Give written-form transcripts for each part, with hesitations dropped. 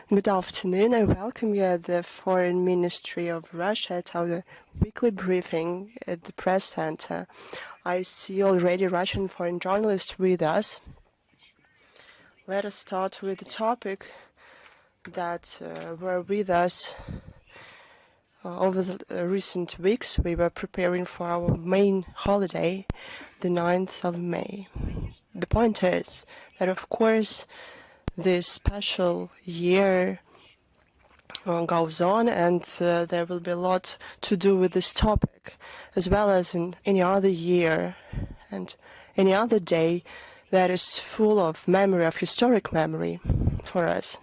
Good afternoon. I welcome you at the Foreign Ministry of Russia at our weekly briefing at the press center. I see already Russian foreign journalists with us. Let us start with the topic that were with us over the recent weeks. We were preparing for our main holiday, the 9th of May. The point is that, of course, this special year goes on, and there will be a lot to do with this topic, as well as in any other year and any other day that is full of memory, of historic memory for us.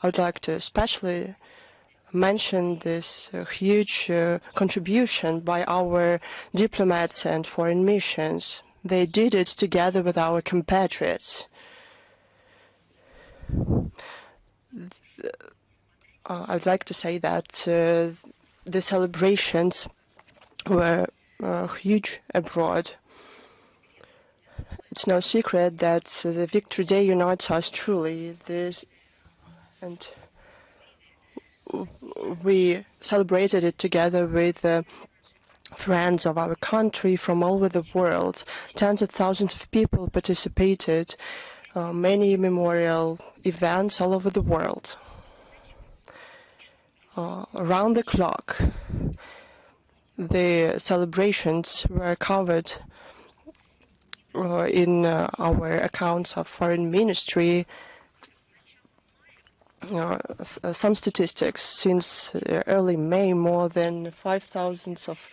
I would like to especially mention this huge contribution by our diplomats and foreign missions. They did it together with our compatriots. I'd like to say that the celebrations were huge abroad. It's no secret that the Victory Day unites us truly. And we celebrated it together with friends of our country from all over the world. Tens of thousands of people participated, many memorial events all over the world. Around the clock, the celebrations were covered in our accounts of foreign ministry. Some statistics: since early May, more than 5,000 of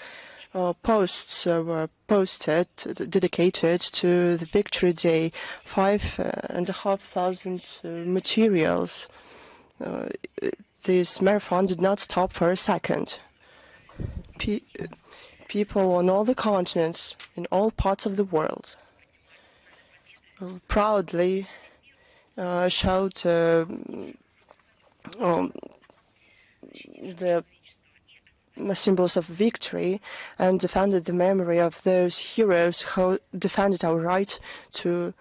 posts were posted dedicated to the Victory Day, 5,500 materials. This marathon did not stop for a second. People on all the continents, in all parts of the world, proudly showed the symbols of victory and defended the memory of those heroes who defended our right to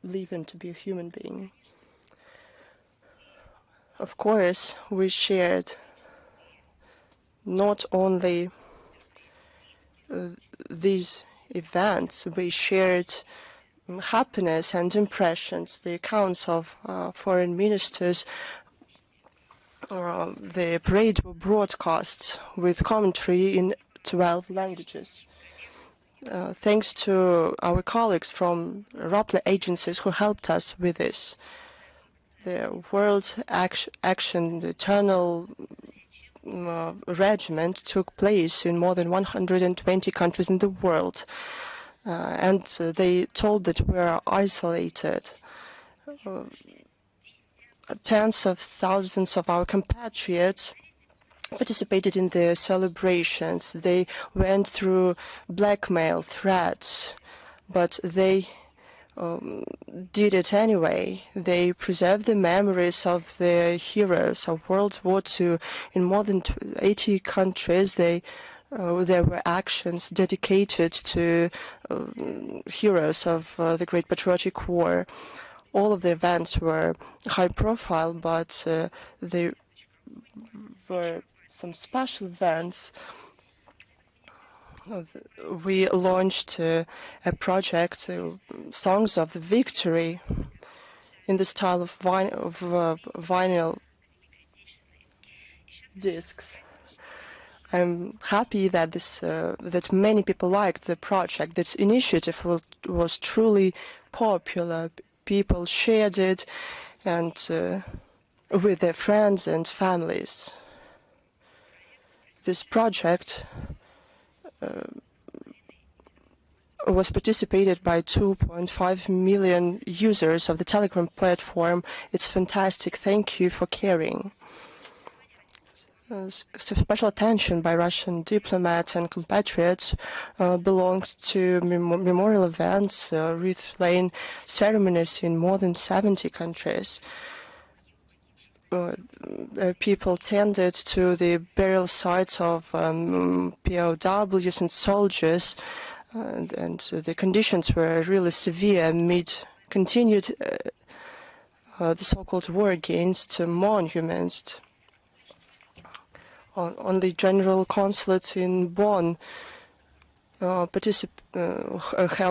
live and to be a human being. Of course, we shared not only these events, we shared happiness and impressions, the accounts of foreign ministers. The parade were broadcast with commentary in 12 languages. Thanks to our colleagues from Rappler agencies who helped us with this. The World Action, the Eternal Regiment, took place in more than 120 countries in the world. And they told that we are isolated. Tens of thousands of our compatriots participated in the celebrations. They went through blackmail, threats, but they did it anyway. They preserved the memories of the heroes of World War II. In more than 80 countries, there were actions dedicated to heroes of the Great Patriotic War. All of the events were high profile, but there were some special events. We launched a project, Songs of the Victory, in the style of vinyl discs. I'm happy that that many people liked the project. This initiative was truly popular. People shared it and with their friends and families. This project was participated by 2.5 million users of the Telegram platform. It's fantastic. Thank you for caring. Special attention by Russian diplomats and compatriots belongs to memorial events, wreath-laying ceremonies in more than 70 countries. People tended to the burial sites of POWs and soldiers, and the conditions were really severe amid continued the so-called war against monuments. On the General Consulate in Bonn held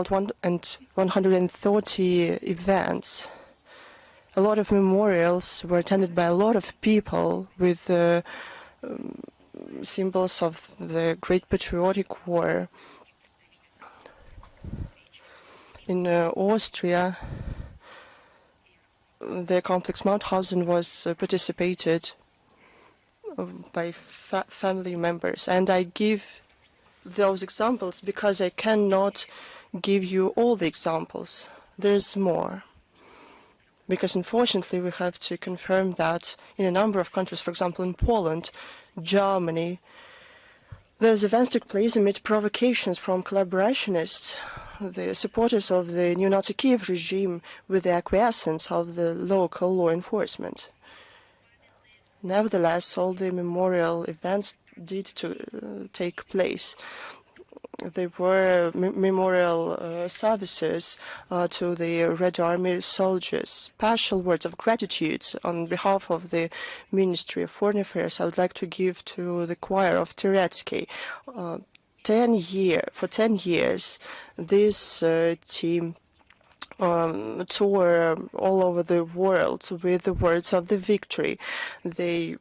130 events. A lot of memorials were attended by a lot of people with symbols of the Great Patriotic War. In Austria, the complex Mauthausen was participated by family members. And I give those examples because I cannot give you all the examples. There's more. Because unfortunately we have to confirm that in a number of countries, for example in Poland, Germany, those events took place amid provocations from collaborationists, the supporters of the neo-Nazi Kiev regime, with the acquiescence of the local law enforcement. Nevertheless, all the memorial events did take place. There were memorial services to the Red Army soldiers. Special words of gratitude on behalf of the Ministry of Foreign Affairs I would like to give to the choir of Teretsky. For 10 years, this team tour all over the world with the words of the victory. They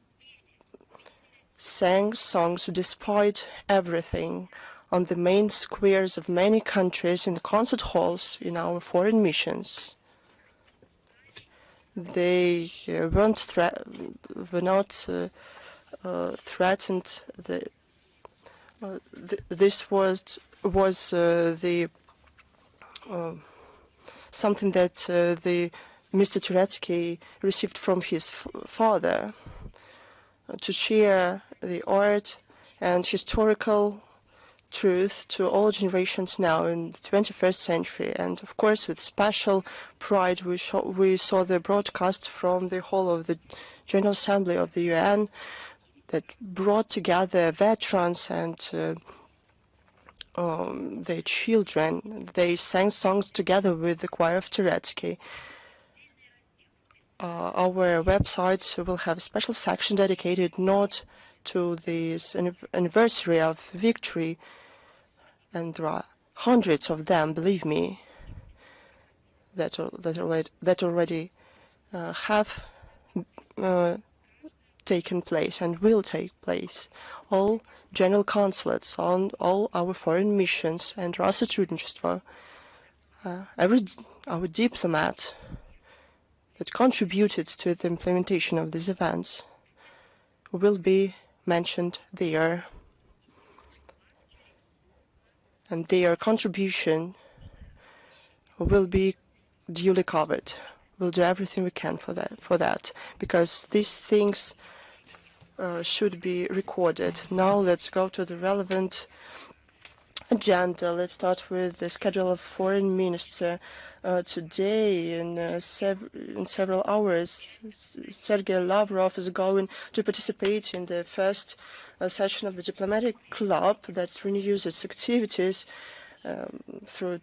sang songs despite everything on the main squares of many countries, in the concert halls, in our foreign missions. They were not threatened. This was the something that the Mr. Turetsky received from his father, to share the art and historical truth to all generations now in the 21st century. And of course, with special pride, we saw the broadcast from the hall of the General Assembly of the UN that brought together veterans and their children. They sang songs together with the choir of Turetsky. Our website will have a special section dedicated not to this anniversary of victory, and there are hundreds of them, believe me, that already have taken place and will take place. All general consulates on all our foreign missions and Rassatrudenchestvo, our diplomat that contributed to the implementation of these events will be mentioned there. And their contribution will be duly covered. We'll do everything we can for that, because these things should be recorded. Now let's go to the relevant agenda. Let's start with the schedule of Foreign Minister. Today, in several hours, Sergei Lavrov is going to participate in the first session of the diplomatic club that renews its activities through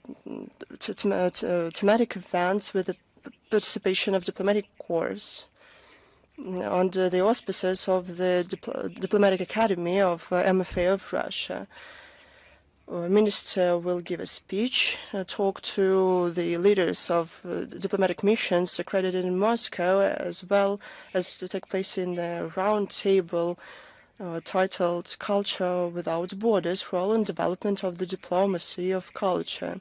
thematic events with the participation of diplomatic corps under the auspices of the Diplomatic Academy of MFA of Russia. Minister will give a speech, talk to the leaders of diplomatic missions accredited in Moscow, as well as to take place in the round table titled Culture Without Borders, Role and Development of the Diplomacy of Culture.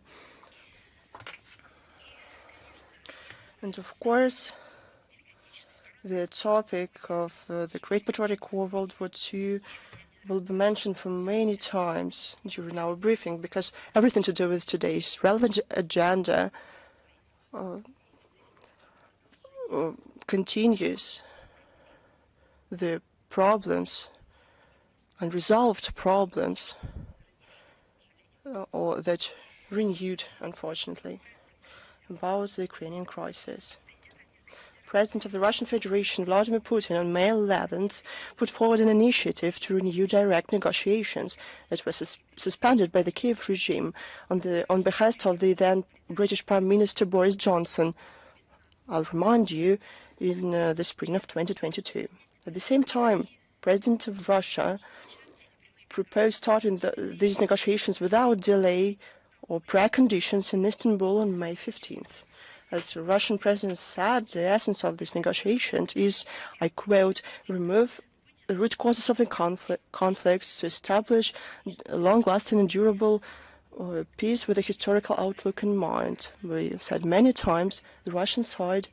And of course, the topic of the Great Patriotic War, World War II, will be mentioned for many times during our briefing, because everything to do with today's relevant agenda continues the problems, unresolved problems, or that renewed, unfortunately, about the Ukrainian crisis. President of the Russian Federation, Vladimir Putin, on May 11th, put forward an initiative to renew direct negotiations that were suspended by the Kiev regime on behest of the then British Prime Minister Boris Johnson. I'll remind you, in the spring of 2022. At the same time, President of Russia proposed starting these negotiations without delay or preconditions in Istanbul on May 15th. As the Russian president said, the essence of this negotiation is, I quote, remove the root causes of the conflicts to establish a long-lasting and durable peace with a historical outlook in mind. We said many times the Russian side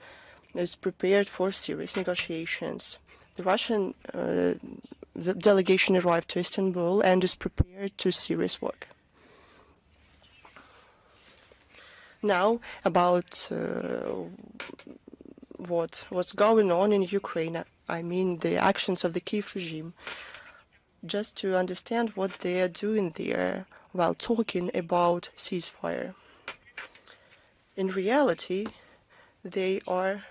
is prepared for serious negotiations. The Russian the delegation arrived to Istanbul and is prepared to serious work. Now, about what's going on in Ukraine, I mean the actions of the Kiev regime, just to understand what they are doing there while talking about ceasefire. In reality, they are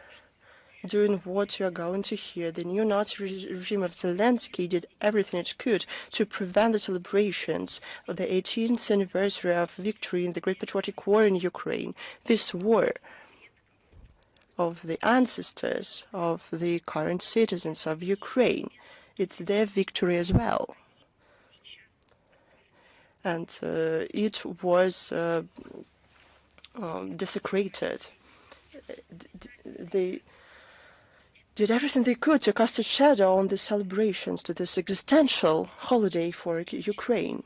doing what you are going to hear. The neo-Nazi regime of Zelensky did everything it could to prevent the celebrations of the 18th anniversary of victory in the Great Patriotic War in Ukraine. This war of the ancestors of the current citizens of Ukraine, it's their victory as well. And it was desecrated. They did everything they could to cast a shadow on the celebrations, to this existential holiday for Ukraine.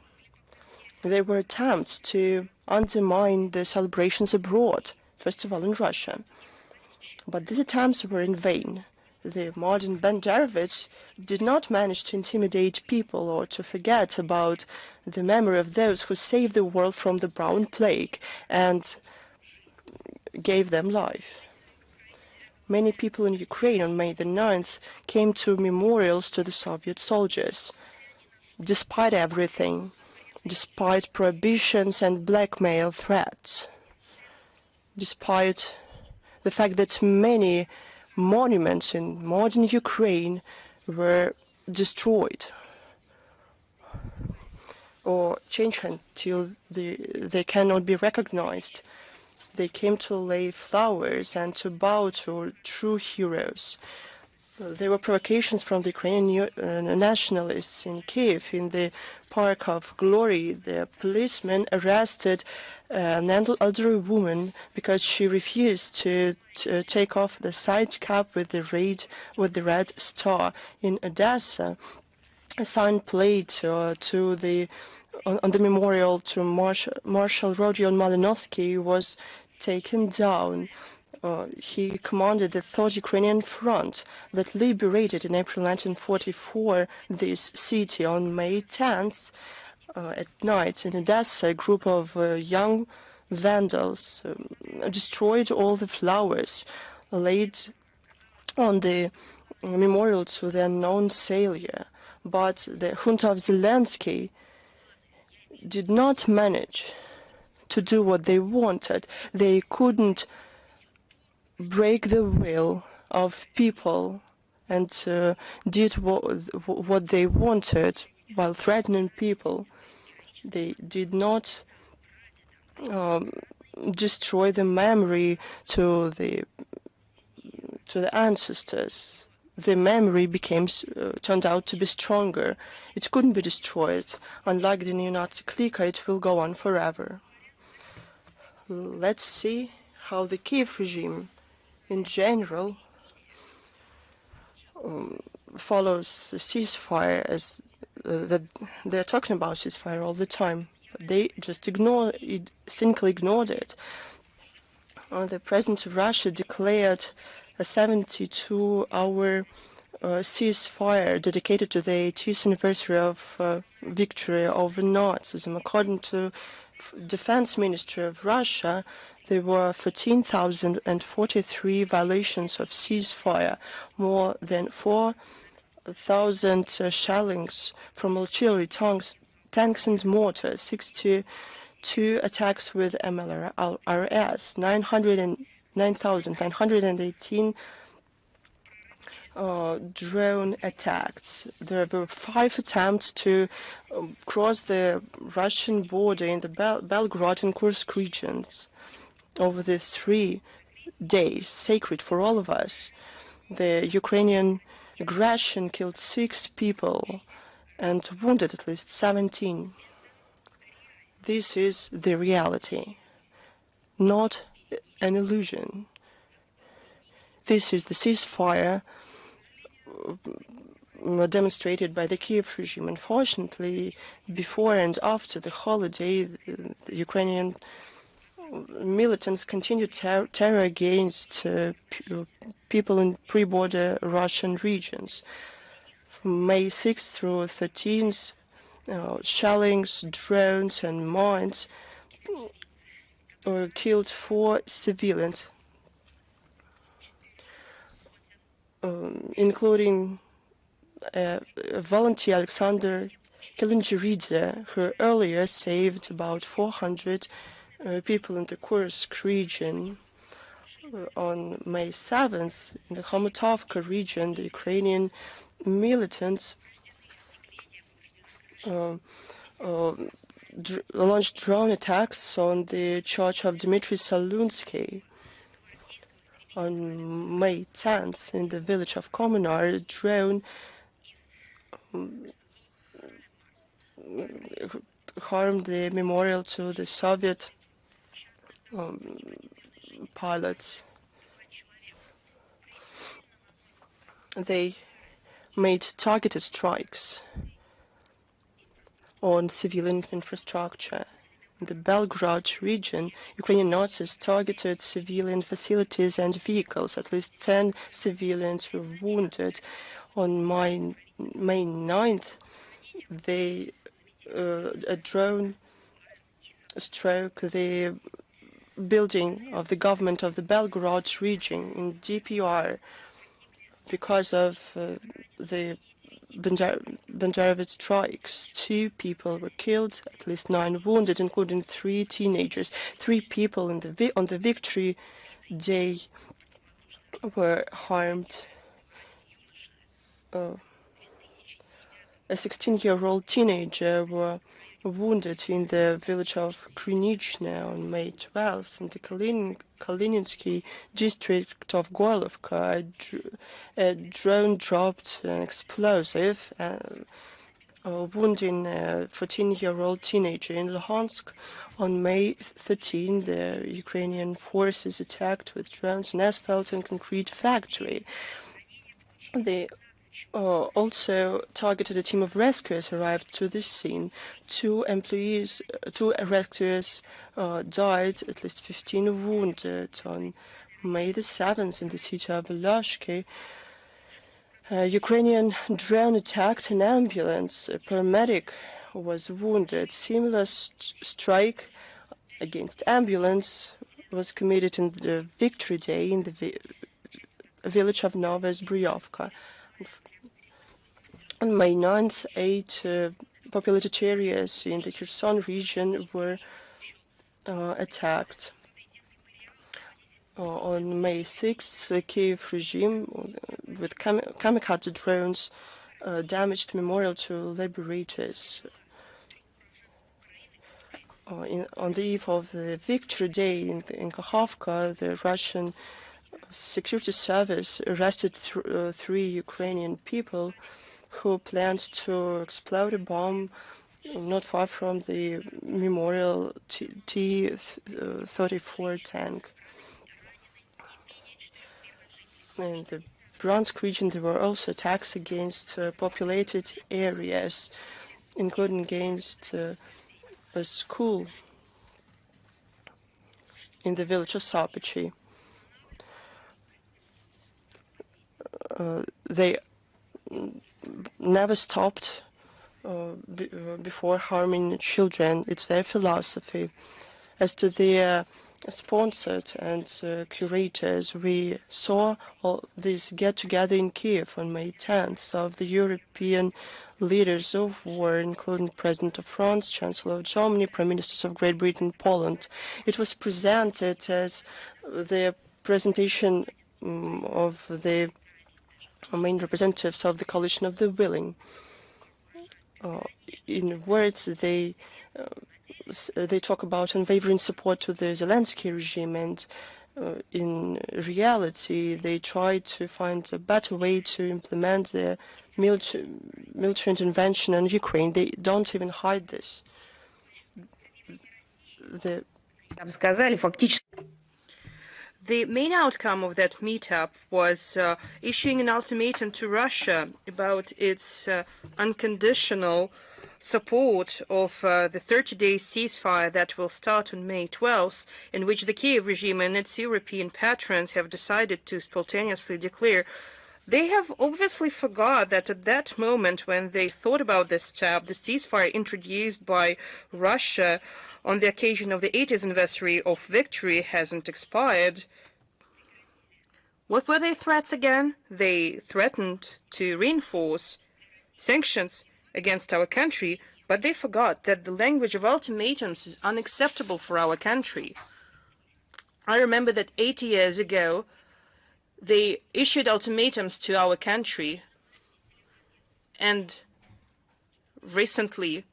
There were attempts to undermine the celebrations abroad, first of all in Russia. But these attempts were in vain. The modern Banderovich did not manage to intimidate people or to forget about the memory of those who saved the world from the brown plague and gave them life. Many people in Ukraine on May the 9th came to memorials to the Soviet soldiers. Despite everything, despite prohibitions and blackmail threats, despite the fact that many monuments in modern Ukraine were destroyed or changed until they cannot be recognized. They came to lay flowers and to bow to true heroes. There were provocations from the Ukrainian nationalists in Kiev. In the Park of Glory, the policemen arrested an elderly woman because she refused to take off the side cap with the red star. In Odessa, a sign plate on the memorial to Marshal Rodion Malinowski was taken down. He commanded the Third Ukrainian Front that liberated in April 1944 this city. On May 10th, at night in Odessa, a group of young vandals destroyed all the flowers laid on the memorial to the unknown sailor. But the junta of Zelensky did not manage to do what they wanted. They couldn't break the will of people and did what they wanted while threatening people. They did not destroy the memory to the ancestors. The memory turned out to be stronger. It couldn't be destroyed. Unlike the neo-Nazi clique, it will go on forever. Let's see how the Kiev regime in general follows the ceasefire, as that they're talking about ceasefire all the time, but they just cynically ignored it. The president of Russia declared a 72-hour ceasefire dedicated to the 80th anniversary of victory over Nazism. According to Defense Ministry of Russia, there were 14,043 violations of ceasefire, more than 4,000 shellings from artillery, tanks and mortars, 62 attacks with MLRS, 9,918 drone attacks. There were 5 attempts to cross the Russian border in the Belgorod and Kursk regions. Over these 3 day, sacred for all of us. The Ukrainian aggression killed 6 people and wounded at least 17. This is the reality, not an illusion. This is the ceasefire demonstrated by the Kiev regime. Unfortunately, before and after the holiday, the Ukrainian militants continued terror against people in pre-border Russian regions. From May 6th through 13th, shellings, drones and mines killed 4 civilians, including volunteer Alexander Kelingeridze, who earlier saved about 400 people in the Kursk region. On May 7th, in the Homotovka region, the Ukrainian militants launched drone attacks on the church of Dmitry Salunsky. On May 10th, in the village of Komunar, a drone harmed the memorial to the Soviet pilots. They made targeted strikes on civilian infrastructure. In the Belgrade region, Ukrainian Nazis targeted civilian facilities and vehicles. At least 10 civilians were wounded. On May 9th, a drone struck the building of the government of the Belgrade region in DPR. Because of the Banderovich strikes, 2 people were killed, at least 9 wounded, including 3 teenagers. 3 people on the Victory Day were harmed. A 16-year-old teenager was wounded in the village of Krynichne on May 12th. In the Kalininski district of Gorlovka, a drone dropped an explosive, wounding a 14-year-old teenager. In Luhansk, on May 13, the Ukrainian forces attacked with drones an asphalt and concrete factory. They also targeted a team of rescuers arrived to the scene. 2 rescuers died, at least 15 wounded. On May the 7th, in the city of Volozhky, a Ukrainian drone attacked an ambulance. A paramedic was wounded. Similar strike against ambulance was committed in the Victory Day in the village of Nova Zbryovka. On May 9th, 8 populated areas in the Kherson region were attacked. On May 6th, the Kiev regime, with kamikaze drones, damaged memorial to liberators. On the eve of the Victory Day in Kakhovka, the Russian security service arrested 3 Ukrainian people who planned to explode a bomb not far from the memorial T-34 tank. In the Bryansk region, there were also attacks against populated areas, including against a school in the village of Sapichi. They never stopped before harming children. It's their philosophy. As to the sponsored and curators, we saw all this get-together in Kiev on May 10th of the European leaders of war, including President of France, Chancellor of Germany, Prime Ministers of Great Britain, Poland. It was presented as the presentation of the main representatives of the coalition of the willing. In words, they talk about unwavering support to the Zelensky regime and in reality, they try to find a better way to implement the military intervention in Ukraine. They don't even hide this. The main outcome of that meetup was issuing an ultimatum to Russia about its unconditional support of the 30-day ceasefire that will start on May 12th, in which the Kiev regime and its European patrons have decided to spontaneously declare. They have obviously forgot that at that moment when they thought about this step, the ceasefire introduced by Russia on the occasion of the 80th anniversary of victory hasn't expired. What were their threats again? They threatened to reinforce sanctions against our country, but they forgot that the language of ultimatums is unacceptable for our country. I remember that 80 years ago, they issued ultimatums to our country, and recently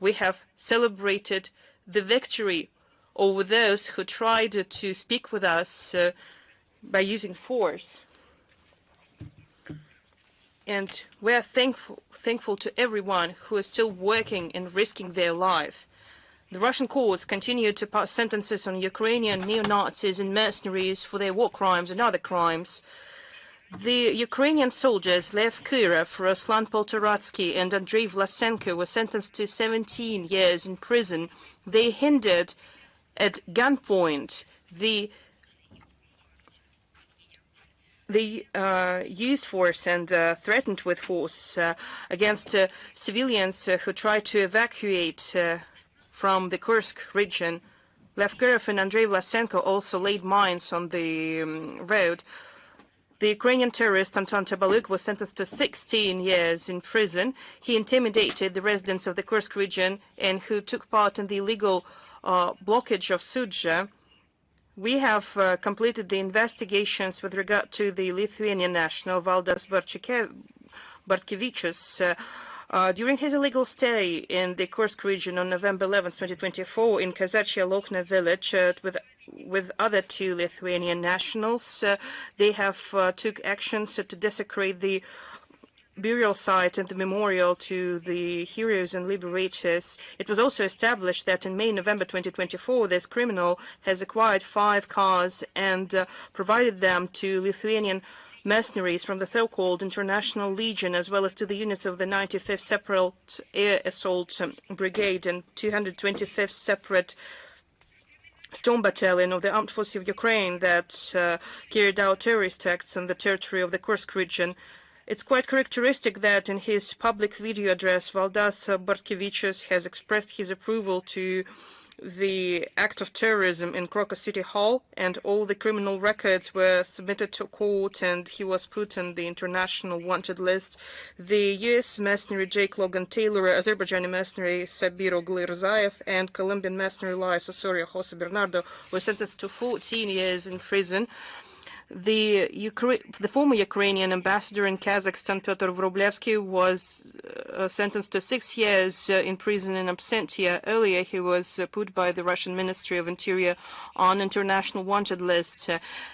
we have celebrated the victory over those who tried to speak with us by using force. And we are thankful to everyone who is still working and risking their life. The Russian courts continue to pass sentences on Ukrainian neo-Nazis and mercenaries for their war crimes and other crimes. The Ukrainian soldiers Lev Kirov, Ruslan Poltoratsky, and Andrei Vlasenko were sentenced to 17 years in prison. They hindered at gunpoint they used force and threatened with force against civilians who tried to evacuate from the Kursk region. Lev Kirov and Andrei Vlasenko also laid mines on the road. The Ukrainian terrorist Anton Tabaluk was sentenced to 16 years in prison. He intimidated the residents of the Kursk region and who took part in the illegal blockage of Sudzha. We have completed the investigations with regard to the Lithuanian national Valdas Bartkevičius. During his illegal stay in the Kursk region on November 11, 2024, in Kazachia Lokna village with other two Lithuanian nationals, they have took actions to desecrate the burial site and the memorial to the heroes and liberators. It was also established that in November 2024, this criminal has acquired 5 cars and provided them to Lithuanian mercenaries from the so-called International Legion, as well as to the units of the 95th Separate Air Assault Brigade and 225th Separate Storm Battalion of the Armed Forces of Ukraine that carried out terrorist acts on the territory of the Kursk region. It's quite characteristic that in his public video address, Valdas Bartkevičius has expressed his approval to the act of terrorism in Crocus City Hall, and all the criminal records were submitted to court, and he was put on the international wanted list. The U.S. mercenary Jake Logan Taylor, Azerbaijani mercenary Sabir Oglir-Zaev, and Colombian mercenary Elias Osorio Jose Bernardo were sentenced to 14 years in prison. The former Ukrainian ambassador in Kazakhstan, Pyotr Vrublevsky, was sentenced to 6 years in prison in absentia. Earlier, he was put by the Russian Ministry of Interior on international wanted list,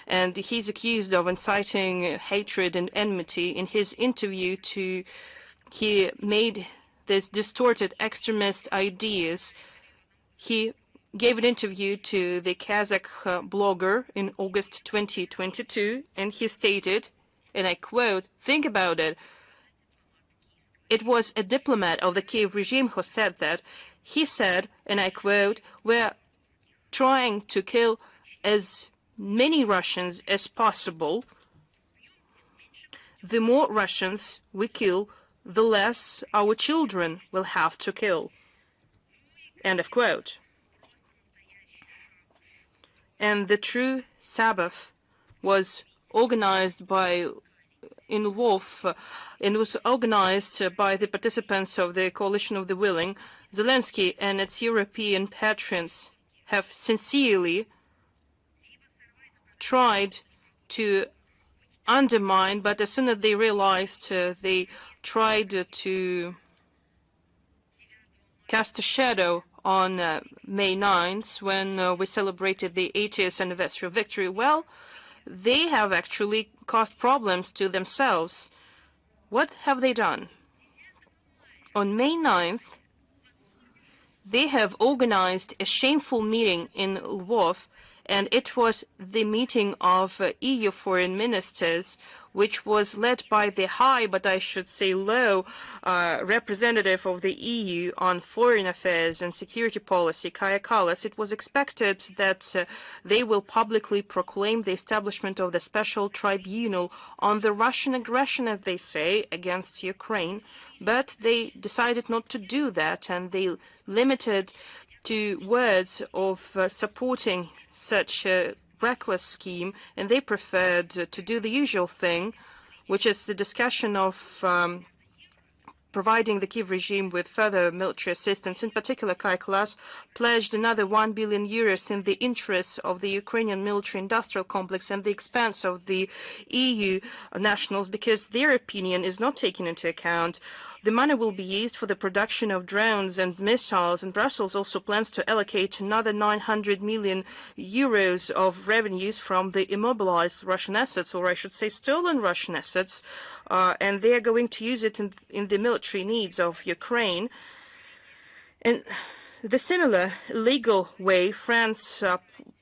and he's accused of inciting hatred and enmity. In his interview, he made these distorted extremist ideas. He gave an interview to the Kazakh blogger in August 2022, and he stated, and I quote, "Think about it. It was a diplomat of the Kiev regime who said that. He said, and I quote, we're trying to kill as many Russians as possible. The more Russians we kill, the less our children will have to kill." End of quote. And the true Sabbath was organized in Lvov, and was organized by the participants of the Coalition of the Willing. Zelensky and its European patrons have sincerely tried to undermine, but as soon as they realized, they tried to cast a shadow on May 9th, when we celebrated the 80th anniversary of victory. Well, they have actually caused problems to themselves. What have they done? On May 9th, they have organized a shameful meeting in Lvov, and it was the meeting of EU foreign ministers, which was led by the high, but I should say low, representative of the EU on foreign affairs and security policy, Kaja Kallas. It was expected that they will publicly proclaim the establishment of the special tribunal on the Russian aggression, as they say, against Ukraine, but they decided not to do that, and they limited to words of supporting such a reckless scheme, and they preferred to do the usual thing, which is the discussion of providing the Kiev regime with further military assistance. In particular, Kaja Kallas pledged another 1 billion euros in the interests of the Ukrainian military-industrial complex and the expense of the EU nationals, because their opinion is not taken into account. The money will be used for the production of drones and missiles, and Brussels also plans to allocate another 900 million euros of revenues from the immobilized Russian assets, or I should say stolen Russian assets, and they are going to use it in the military needs of Ukraine. In the similar legal way, France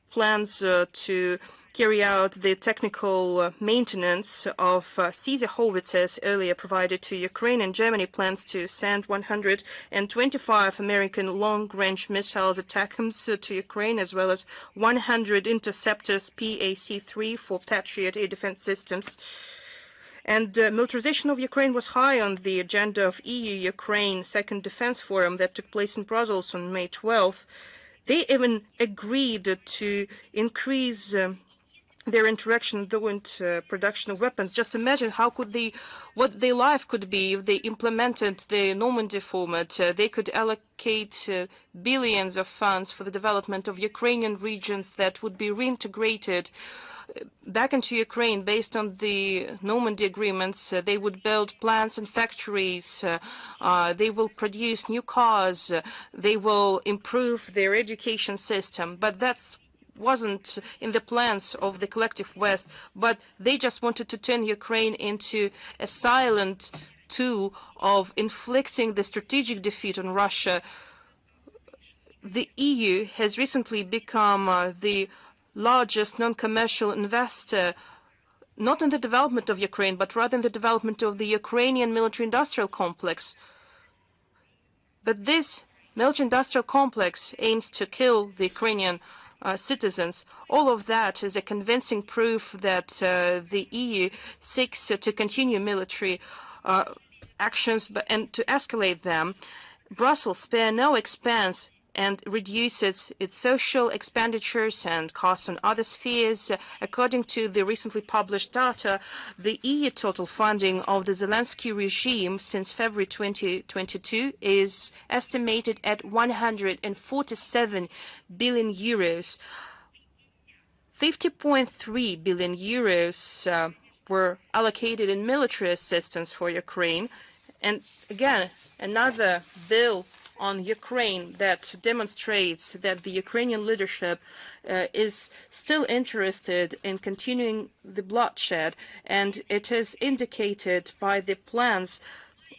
plans to carry out the technical maintenance of Caesar howitzers earlier provided to Ukraine, and Germany plans to send 125 American long-range missiles ATACMS to Ukraine, as well as 100 interceptors PAC-3 for Patriot air defense systems. And militarization of Ukraine was high on the agenda of EU-Ukraine Second Defense Forum that took place in Brussels on May 12th. They even agreed to increase their interaction joint production of weapons. Just imagine what their life could be if they implemented the Normandy format. They could allocate billions of funds for the development of Ukrainian regions that would be reintegrated back into Ukraine based on the Normandy agreements. They would build plants and factories. They will produce new cars. They will improve their education system. But that's wasn't in the plans of the collective West, but they just wanted to turn Ukraine into a silent tool of inflicting the strategic defeat on Russia. The EU has recently become the largest non-commercial investor, not in the development of Ukraine, but rather in the development of the Ukrainian military-industrial complex. But this military-industrial complex aims to kill the Ukrainian citizens. All of that is a convincing proof that the EU seeks to continue military actions and to escalate them. Brussels spare no expense and reduces its social expenditures and costs on other spheres. According to the recently published data, the EU total funding of the Zelensky regime since February 2022 is estimated at 147 billion euros. 50.3 billion euros were allocated in military assistance for Ukraine. And again, another bill on Ukraine that demonstrates that the Ukrainian leadership is still interested in continuing the bloodshed, and it is indicated by the plans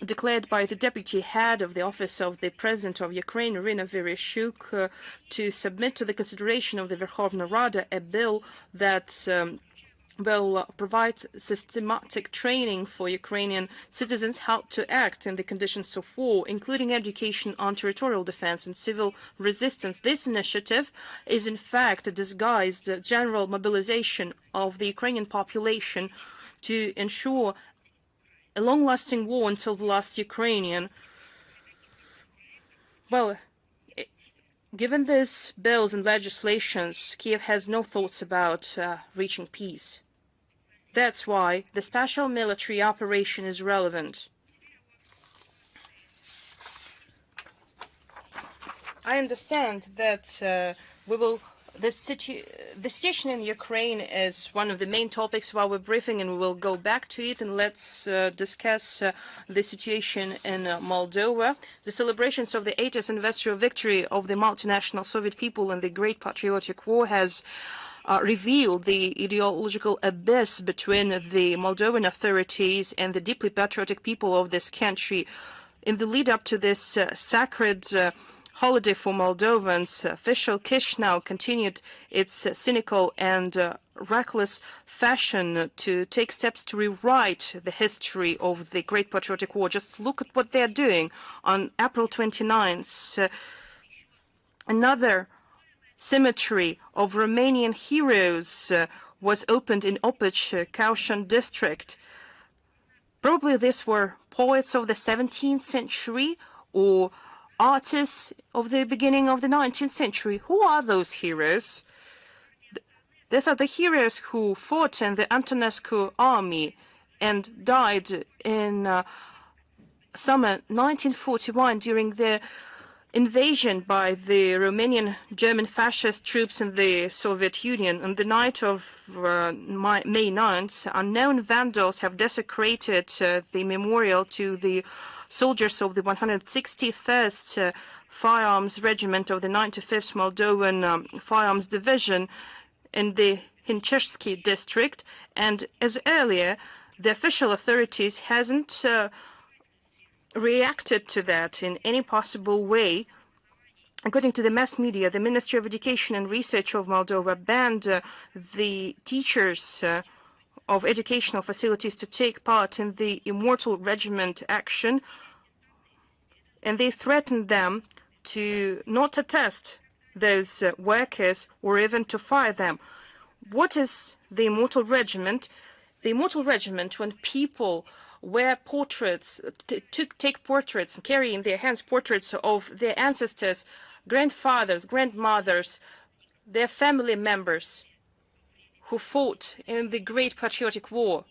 declared by the deputy head of the office of the president of Ukraine, Irina Vereshchuk, to submit to the consideration of the Verkhovna Rada a bill that will provide systematic training for Ukrainian citizens how to act in the conditions of war, including education on territorial defense and civil resistance. This initiative is in fact a disguised general mobilization of the Ukrainian population to ensure a long-lasting war until the last Ukrainian. Well, given these bills and legislations, Kiev has no thoughts about reaching peace. That's why the special military operation is relevant. I understand that we will the situation in Ukraine is one of the main topics of our briefing, and we will go back to it, and let's discuss the situation in Moldova. The celebrations of the 80th anniversary of victory of the multinational Soviet people in the Great Patriotic War has revealed the ideological abyss between the Moldovan authorities and the deeply patriotic people of this country. In the lead up to this sacred holiday for Moldovans, official Chisinau continued its cynical and reckless fashion to take steps to rewrite the history of the Great Patriotic War. Just look at what they're doing. On April 29th, another cemetery of Romanian heroes was opened in Opich, Kaushan district. Probably these were poets of the 17th century or artists of the beginning of the 19th century. Who are those heroes? These are the heroes who fought in the Antonescu army and died in summer 1941 during the invasion by the Romanian German fascist troops in the Soviet Union. On the night of May 9th, unknown vandals have desecrated the memorial to the soldiers of the 161st Firearms Regiment of the 95th Moldovan Firearms Division in the Hinchersky district. And as earlier, the official authorities hasn't reacted to that in any possible way. According to the mass media, the Ministry of Education and Research of Moldova banned the teachers of educational facilities to take part in the Immortal Regiment action, and they threatened them to not attest those workers or even to fire them. What is the Immortal Regiment? The Immortal Regiment, when people wear portraits, take portraits, and carry in their hands portraits of their ancestors, grandfathers, grandmothers, their family members who fought in the Great Patriotic War.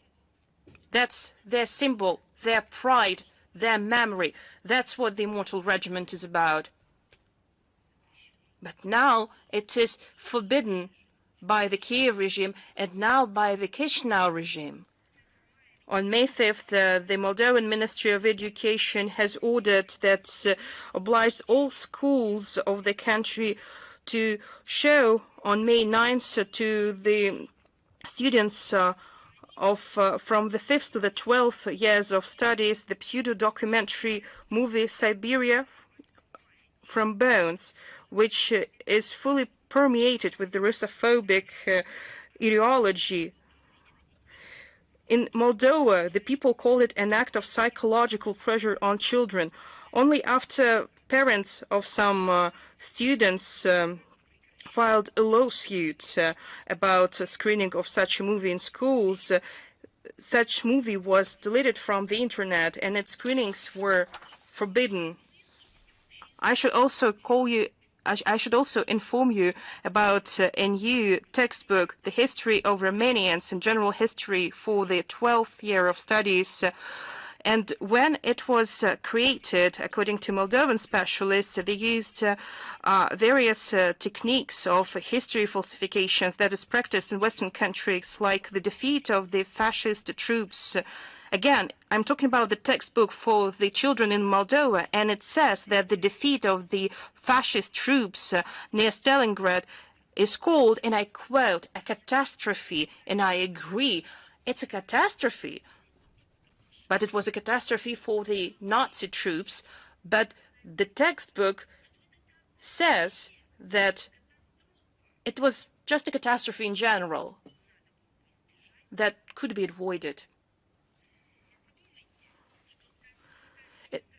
That's their symbol, their pride, their memory. That's what the Immortal Regiment is about. But now it is forbidden by the Kiev regime and now by the Chisinau regime. On May 5th, the Moldovan Ministry of Education has ordered that obliged all schools of the country to show on May 9th to the students from the 5th to the 12th years of studies the pseudo-documentary movie Siberia from Bones, which is fully permeated with the Russophobic ideology. In Moldova, the people call it an act of psychological pressure on children. Only after parents of some students filed a lawsuit about screening of such a movie in schools, such movie was deleted from the internet and its screenings were forbidden. I should also inform you about a new textbook, The History of Romanians and General History for the 12th year of studies. And when it was created, according to Moldovan specialists, they used various techniques of history falsifications that is practiced in Western countries, like the defeat of the fascist troops. Again, I'm talking about the textbook for the children in Moldova, and it says that the defeat of the fascist troops near Stalingrad is called, and I quote, a catastrophe, and I agree, it's a catastrophe. But it was a catastrophe for the Nazi troops, but the textbook says that it was just a catastrophe in general that could be avoided.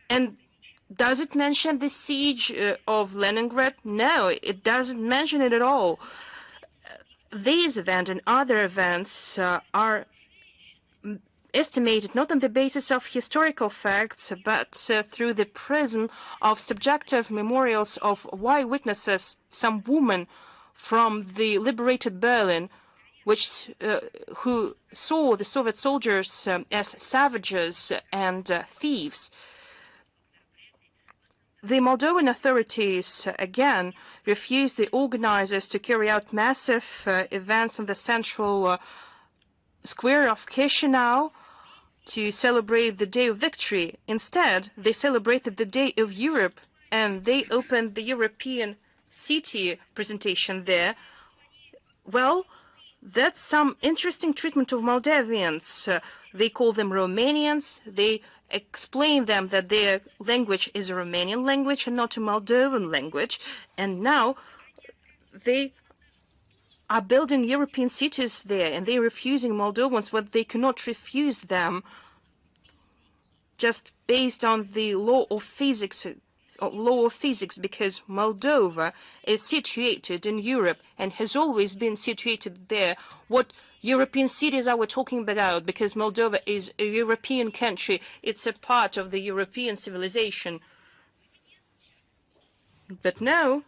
And does it mention the siege of Leningrad? No, it doesn't mention it at all. These events and other events are estimated not on the basis of historical facts, but through the prism of subjective memorials of eyewitnesses, some woman from the liberated Berlin, who saw the Soviet soldiers as savages and thieves. The Moldovan authorities again refused the organizers to carry out massive events in the central square of Chisinau to celebrate the Day of Victory. Instead, they celebrated the Day of Europe, and they opened the European city presentation there. Well, that's some interesting treatment of Moldavians. They call them Romanians. They explain them that their language is a Romanian language and not a Moldovan language. And now they are building European cities there, and they're refusing Moldovans what they cannot refuse them just based on the law of physics, because Moldova is situated in Europe and has always been situated there. What European cities are we talking about? Because Moldova is a European country. It's a part of the European civilization. But no,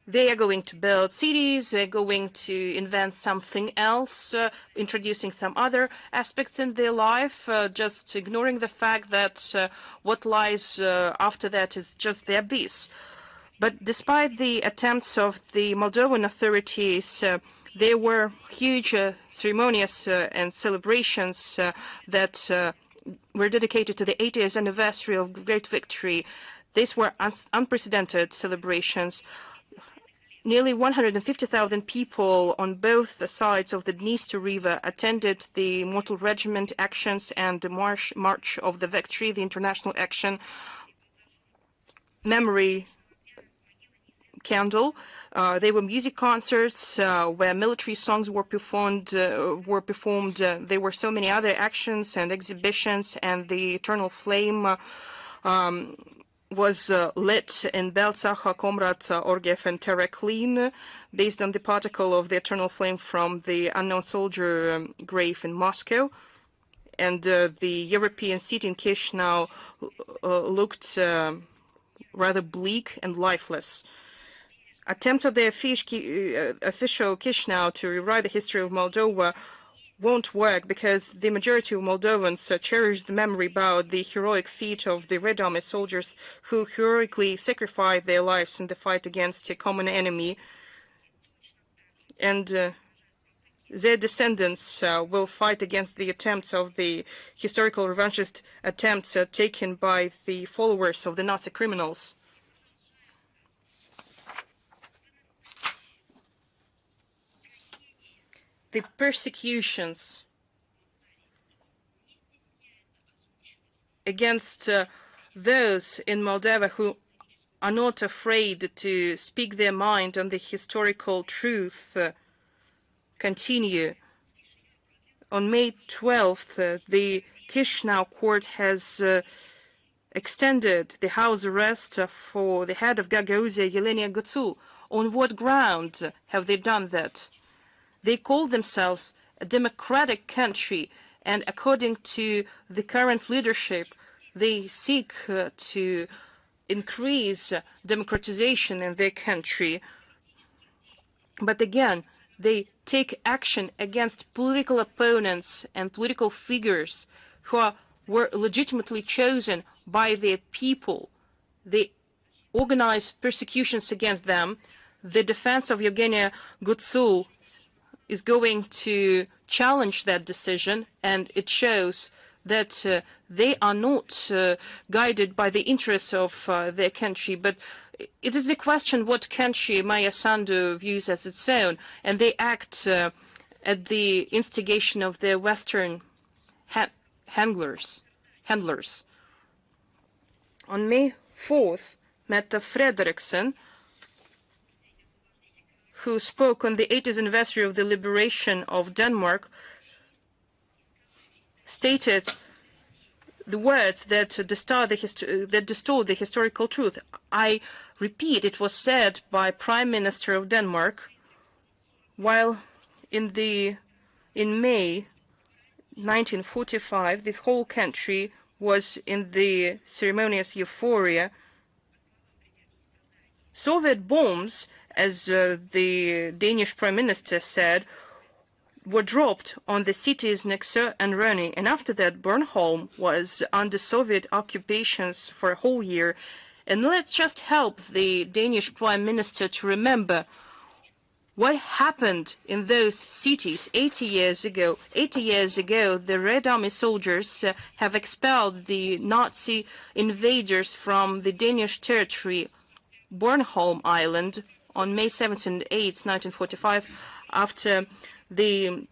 they are going to build cities, they're going to invent something else, introducing some other aspects in their life, just ignoring the fact that what lies after that is just the abyss. But despite the attempts of the Moldovan authorities, there were huge ceremonies and celebrations that were dedicated to the 80th anniversary of Great Victory. These were unprecedented celebrations. Nearly 150,000 people on both sides of the Dniester River attended the Mortal Regiment actions and the March of the Victory, the international action memory candle. There were music concerts where military songs were performed. There were so many other actions and exhibitions, and the eternal flame was lit in Beltsacha, Komrat, Orgev, and Tereklin, based on the particle of the eternal flame from the unknown soldier grave in Moscow. And the European city in Chisinau looked rather bleak and lifeless. Attempts of the official Chisinau to rewrite the history of Moldova won't work, because the majority of Moldovans cherish the memory about the heroic feat of the Red Army soldiers who heroically sacrificed their lives in the fight against a common enemy. And their descendants will fight against the attempts of the historical revanchist attempts taken by the followers of the Nazi criminals. The persecutions against those in Moldova who are not afraid to speak their mind on the historical truth continue. On May 12th, the Chisinau court has extended the house arrest for the head of Gagauzia, Yelena Gutsul. On what ground have they done that? They call themselves a democratic country, and according to the current leadership, they seek to increase democratization in their country. But again, they take action against political opponents and political figures who were legitimately chosen by their people. They organize persecutions against them. The defense of Yevgenia Gutsul is going to challenge that decision, and it shows that they are not guided by the interests of their country, but it is a question what country Maya Sandu views as its own, and they act at the instigation of their Western handlers. On May 4th, Mette Frederiksen, who spoke on the 80th anniversary of the liberation of Denmark, stated the words that distort the historical truth. I repeat, it was said by Prime Minister of Denmark, while in May 1945, the whole country was in the ceremonious euphoria. Soviet bombs, as the Danish Prime Minister said, were dropped on the cities Nexe and Reni, and after that Bornholm was under Soviet occupations for a whole year. And let's just help the Danish Prime Minister to remember what happened in those cities 80 years ago. 80 years ago, the Red Army soldiers have expelled the Nazi invaders from the Danish territory, Bornholm Island, on May 7th and 8th, 1945, after the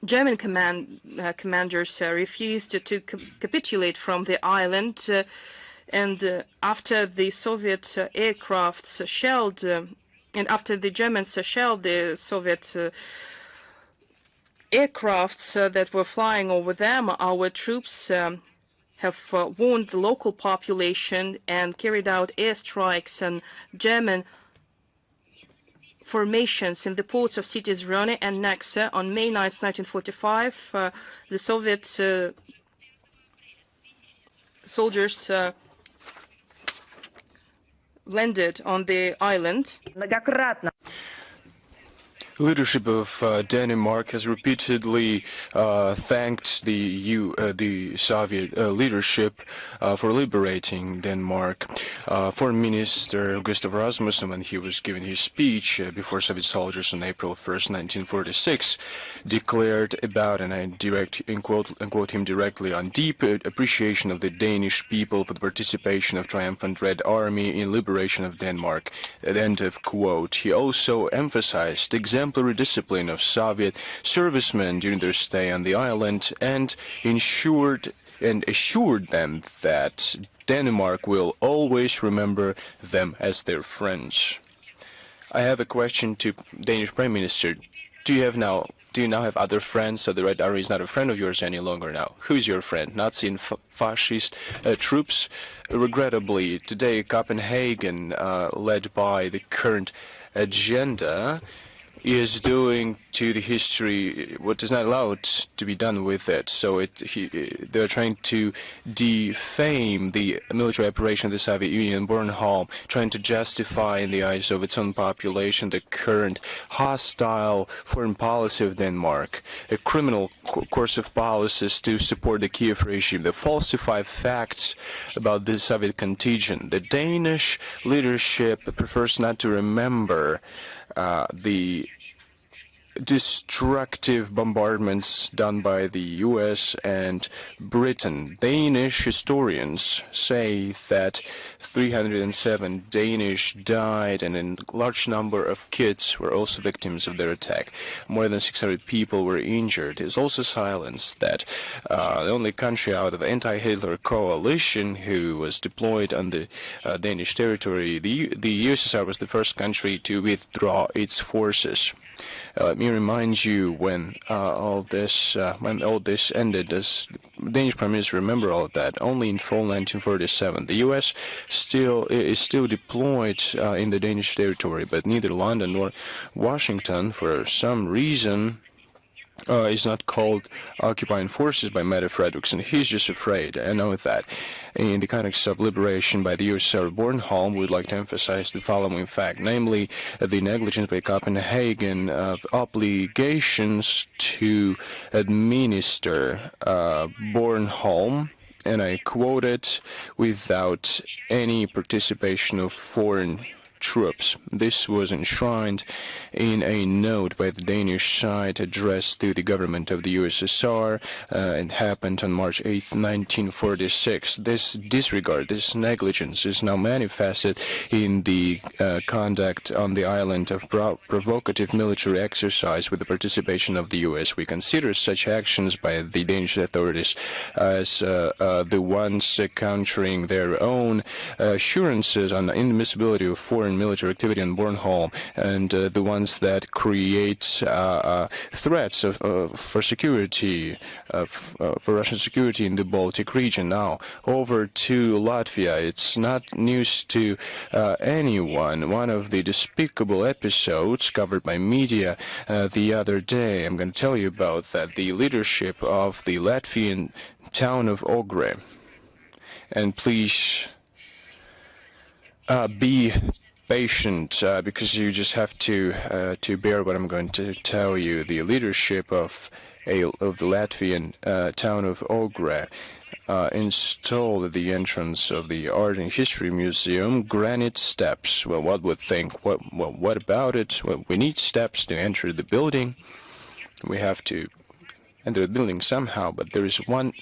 German commanders refused to capitulate from the island, and after the Soviet aircrafts shelled, and after the Germans shelled the Soviet aircrafts that were flying over them, our troops have warned the local population and carried out airstrikes on German formations in the ports of cities Roni and Nexe. On May 9, 1945, the Soviet soldiers landed on the island. Leadership of Denmark has repeatedly thanked the Soviet leadership for liberating Denmark. Foreign Minister Gustav Rasmussen, when he was giving his speech before Soviet soldiers on April 1st, 1946, declared about, and I quote him directly, on deep appreciation of the Danish people for the participation of triumphant Red Army in liberation of Denmark. End of quote. He also emphasized exemplary discipline of Soviet servicemen during their stay on the island and assured them that Denmark will always remember them as their friends. I have a question to Danish Prime Minister. Do you now have other friends? So the Red Army is not a friend of yours any longer now. Who's your friend? Nazi and fascist troops? Regrettably, today Copenhagen, led by the current agenda, is doing to the history what is not allowed to be done with it. So they're trying to defame the military operation of the Soviet Union, Bornholm, trying to justify in the eyes of its own population the current hostile foreign policy of Denmark, a criminal course of policies to support the Kiev regime, the falsified facts about the Soviet contingent. The Danish leadership prefers not to remember the destructive bombardments done by the US and Britain. Danish historians say that 307 Danish died and a large number of kids were also victims of their attack. More than 600 people were injured. It's also silenced that the only country out of anti-Hitler coalition who was deployed on the Danish territory, the USSR was the first country to withdraw its forces. Let me remind you when all this ended, as Danish Prime Minister remember all of that, only in fall 1947. The U.S. is still deployed in the Danish territory, but neither London nor Washington, for some reason, is not called occupying forces by Mette Frederiksen. He's just afraid. I know that. In the context of liberation by the USSR Bornholm, we'd like to emphasize the following fact, namely the negligence by Copenhagen of obligations to administer Bornholm, and I quote it, without any participation of foreign troops. This was enshrined in a note by the Danish side addressed to the government of the USSR and happened on March 8, 1946. This disregard, this negligence is now manifested in the conduct on the island of provocative military exercise with the participation of the US. We consider such actions by the Danish authorities as the ones countering their own assurances on the inadmissibility of foreign military activity on Bornholm, and the ones that create threats for security, for Russian security in the Baltic region. Now, over to Latvia. It's not news to anyone. One of the despicable episodes covered by media the other day, I'm going to tell you about that, the leadership of the Latvian town of Ogre. And please be patient because you just have to bear what I'm going to tell you. The leadership of the Latvian town of Ogre installed at the entrance of the Art and History Museum granite steps. Well, what would think? What about it? Well, we need steps to enter the building. We have to enter the building somehow, but there is one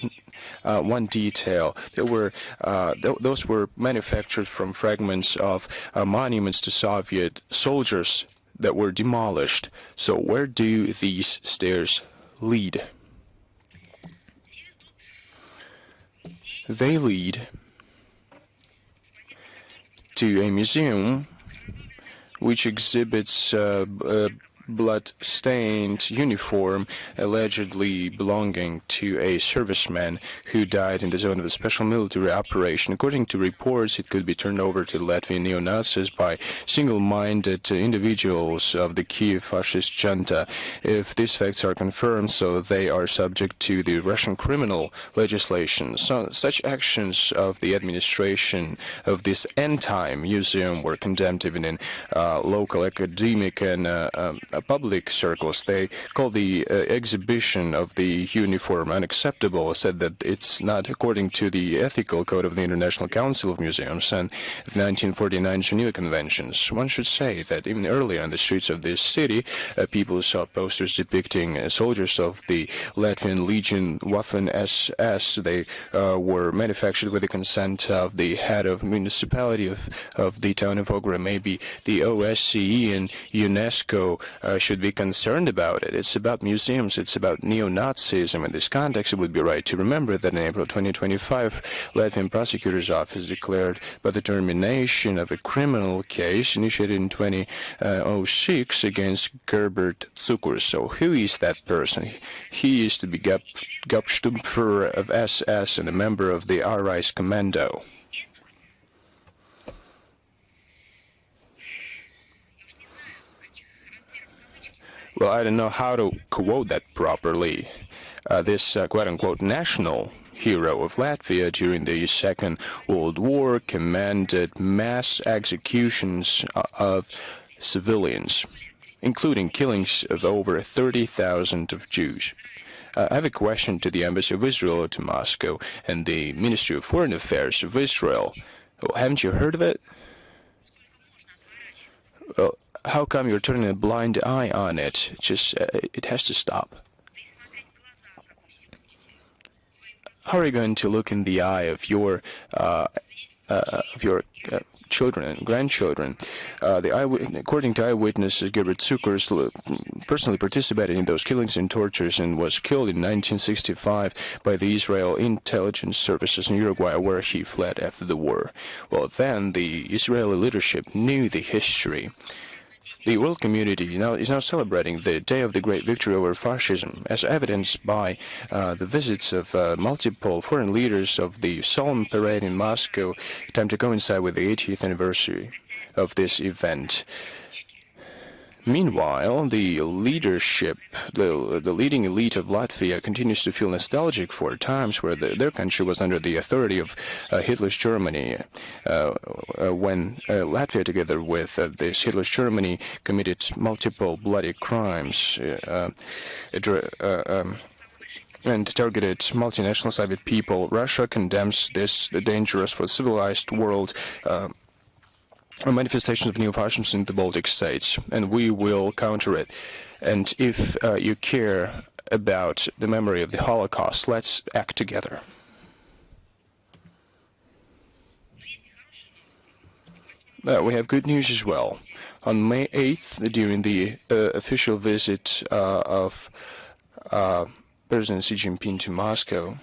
detail. Those were manufactured from fragments of monuments to Soviet soldiers that were demolished. So where do these stairs lead? They lead to a museum which exhibits blood-stained uniform allegedly belonging to a serviceman who died in the zone of a special military operation. According to reports, it could be turned over to the Latvian neo-Nazis by single-minded individuals of the Kiev fascist junta. If these facts are confirmed, so they are subject to the Russian criminal legislation. So, such actions of the administration of this end-time museum were condemned even in local academic and public circles. They call the exhibition of the uniform unacceptable, said that it's not according to the ethical code of the International Council of Museums and the 1949 Geneva Conventions. One should say that even earlier in the streets of this city, people saw posters depicting soldiers of the Latvian Legion Waffen-SS. They were manufactured with the consent of the head of municipality of the town of Ogre. Maybe the OSCE and UNESCO should be concerned about it. It's about museums. It's about neo-Nazism. In this context, it would be right to remember that in April 2025, Latvian prosecutor's office declared by the termination of a criminal case initiated in 2006 against Gerbert Cukurs. So who is that person? He used to be Gabsturmführer of SS and a member of the Arise Commando. Well, I don't know how to quote that properly. This quote-unquote national hero of Latvia during the Second World War commanded mass executions of civilians, including killings of over 30,000 of Jews. I have a question to the Embassy of Israel to Moscow and the Ministry of Foreign Affairs of Israel. Well, haven't you heard of it? Well, how come you're turning a blind eye on it? It has to stop. How are you going to look in the eye of your children and grandchildren? According to eyewitnesses, Gerbert Cukurs personally participated in those killings and tortures and was killed in 1965 by the Israel intelligence services in Uruguay, where he fled after the war. Well, then the Israeli leadership knew the history. The world community is now celebrating the day of the great victory over fascism, as evidenced by the visits of multiple foreign leaders of the solemn parade in Moscow, time to coincide with the 80th anniversary of this event. Meanwhile, the leadership, the leading elite of Latvia continues to feel nostalgic for times where their country was under the authority of Hitler's Germany, when Latvia, together with this Hitler's Germany, committed multiple bloody crimes and targeted multinational Soviet people. Russia condemns this dangerous for the civilized world manifestations of neo-fascism in the Baltic states, and we will counter it. And if you care about the memory of the Holocaust, let's act together. We have good news as well. On May 8th, during the official visit of President Xi Jinping to Moscow,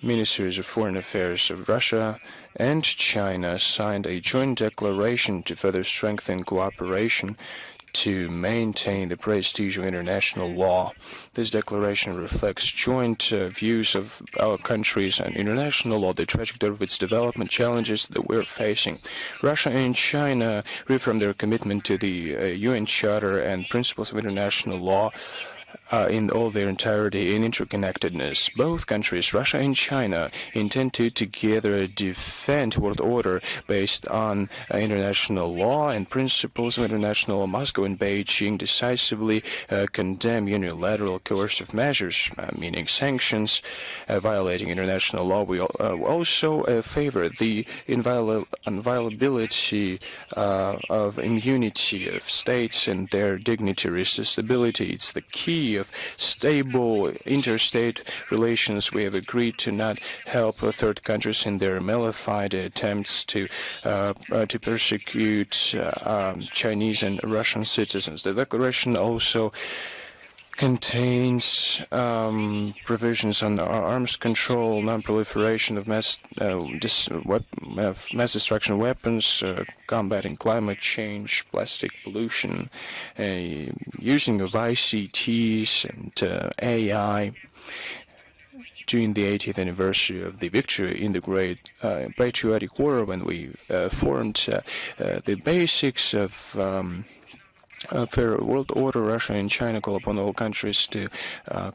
Ministers of Foreign Affairs of Russia and China signed a joint declaration to further strengthen cooperation to maintain the prestige of international law. This declaration reflects joint views of our countries and international law, the trajectory of its development challenges that we're facing. Russia and China reaffirm their commitment to the UN Charter and principles of international law, in all their entirety in interconnectedness. Both countries, Russia and China, intend to together defend world order based on international law and principles of international law. Moscow and Beijing decisively condemn unilateral coercive measures, meaning sanctions, violating international law. We also favor the inviolability of immunity of states and their dignitary stability. It's the key of stable interstate relations. We have agreed to not help third countries in their malified attempts to persecute Chinese and Russian citizens. The declaration also contains provisions on arms control, non-proliferation of mass destruction weapons, combating climate change, plastic pollution, using of ICTs and AI. During the 80th anniversary of the victory in the Great Patriotic War, when we formed the basics of fair world order, Russia and China call upon all countries to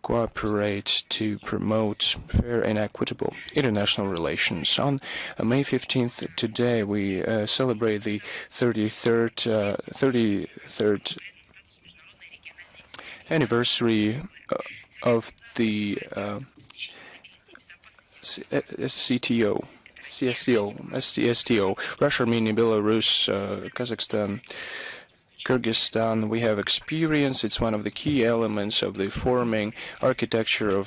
cooperate to promote fair and equitable international relations. On May 15th, today, we celebrate the 33rd anniversary of the CSTO, Russia, Armenia, Belarus, Kazakhstan, Kyrgyzstan. We have experience. It's one of the key elements of the forming architecture of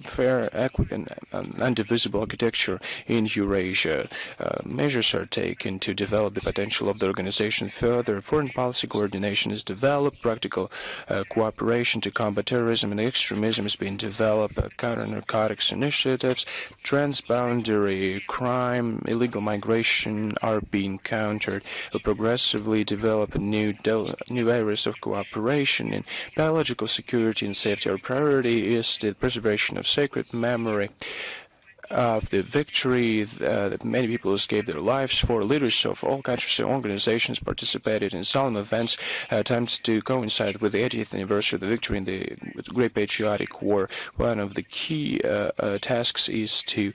fair, equitable, and indivisible architecture in Eurasia. Measures are taken to develop the potential of the organization further. Foreign policy coordination is developed. Practical cooperation to combat terrorism and extremism is being developed. Counter-narcotics initiatives, transboundary crime, illegal migration are being countered. We progressively develop new areas of cooperation in biological security and safety. Our priority is the preservation of sacred memory of the victory that many people gave their lives for. Leaders of all countries and organizations participated in solemn events, attempts to coincide with the 80th anniversary of the victory in the Great Patriotic War. One of the key tasks is to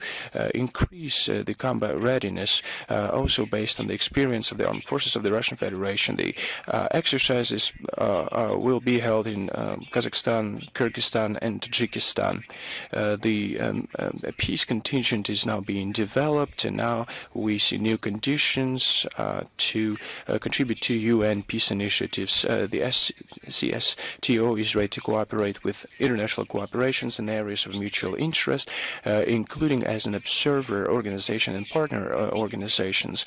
increase the combat readiness, also based on the experience of the armed forces of the Russian Federation. The exercises will be held in Kazakhstan, Kyrgyzstan, and Tajikistan. The peace contingent is now being developed, and now we see new conditions to contribute to UN peace initiatives. The CSTO is ready to cooperate with international cooperations in areas of mutual interest, including as an observer organization and partner organizations.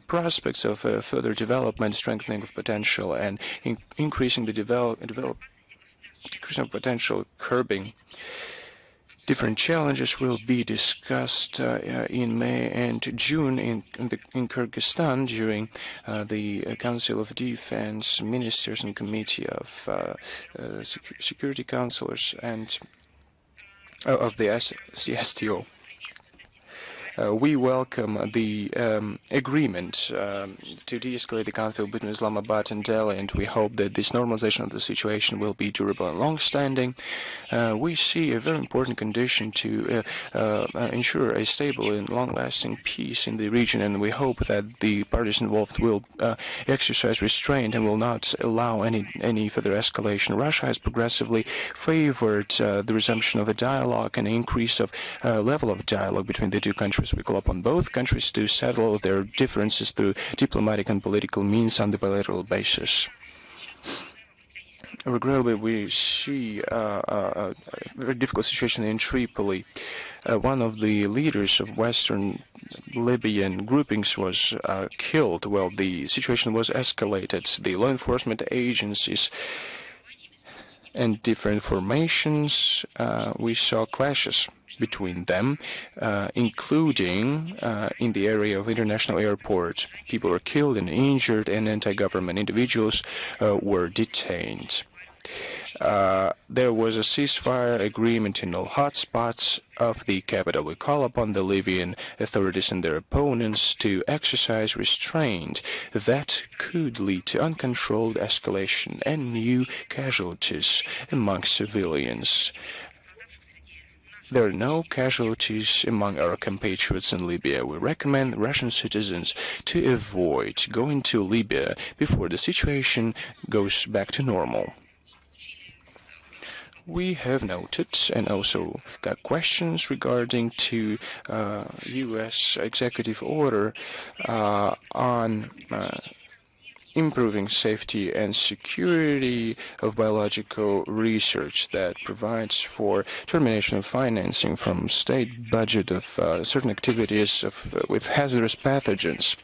Prospects of further development, strengthening of potential, and increasing the potential, curbing different challenges will be discussed in May and June in Kyrgyzstan during the Council of Defense Ministers and Committee of Security Councillors and of the CSTO. We welcome the agreement to de-escalate the conflict between Islamabad and Delhi, and we hope that this normalization of the situation will be durable and long-standing. We see a very important condition to ensure a stable and long-lasting peace in the region, and we hope that the parties involved will exercise restraint and will not allow any further escalation. Russia has progressively favored the resumption of a dialogue and an increase of level of dialogue between the two countries. We call upon both countries to settle their differences through diplomatic and political means on the bilateral basis. Regrettably, we see a very difficult situation in Tripoli. One of the leaders of Western Libyan groupings was killed while the situation was escalated. The law enforcement agencies and different formations, we saw clashes between them, including in the area of international airport. People were killed and injured, and anti-government individuals were detained. There was a ceasefire agreement in all hotspots of the capital. We call upon the Libyan authorities and their opponents to exercise restraint that could lead to uncontrolled escalation and new casualties among civilians. There are no casualties among our compatriots in Libya. We recommend Russian citizens to avoid going to Libya before the situation goes back to normal. We have noted and also got questions regarding to U.S. executive order on improving safety and security of biological research that provides for termination of financing from state budget of certain activities with hazardous pathogens.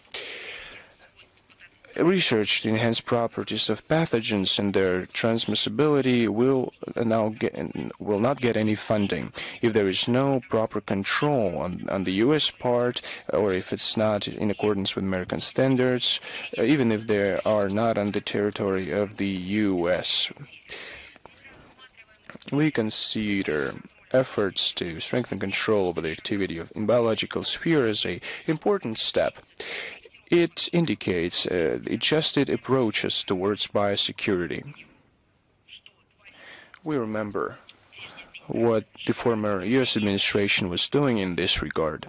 Research to enhance properties of pathogens and their transmissibility will not get any funding if there is no proper control on the U.S. part, or if it's not in accordance with American standards, even if they are not on the territory of the U.S. We consider efforts to strengthen control over the activity in biological sphere as an important step. It indicates adjusted approaches towards biosecurity. We remember what the former U.S. administration was doing in this regard.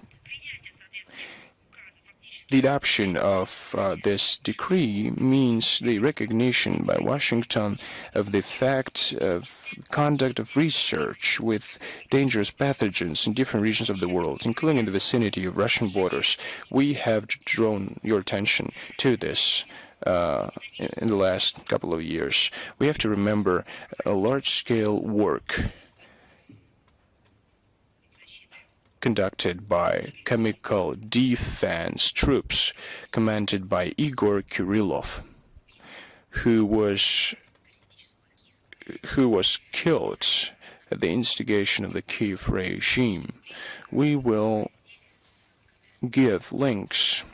The adoption of this decree means the recognition by Washington of the fact of conduct of research with dangerous pathogens in different regions of the world, including in the vicinity of Russian borders. We have drawn your attention to this in the last couple of years. We have to remember a large-scale work conducted by chemical defense troops commanded by Igor Kirillov, who was killed at the instigation of the Kiev regime. We will give links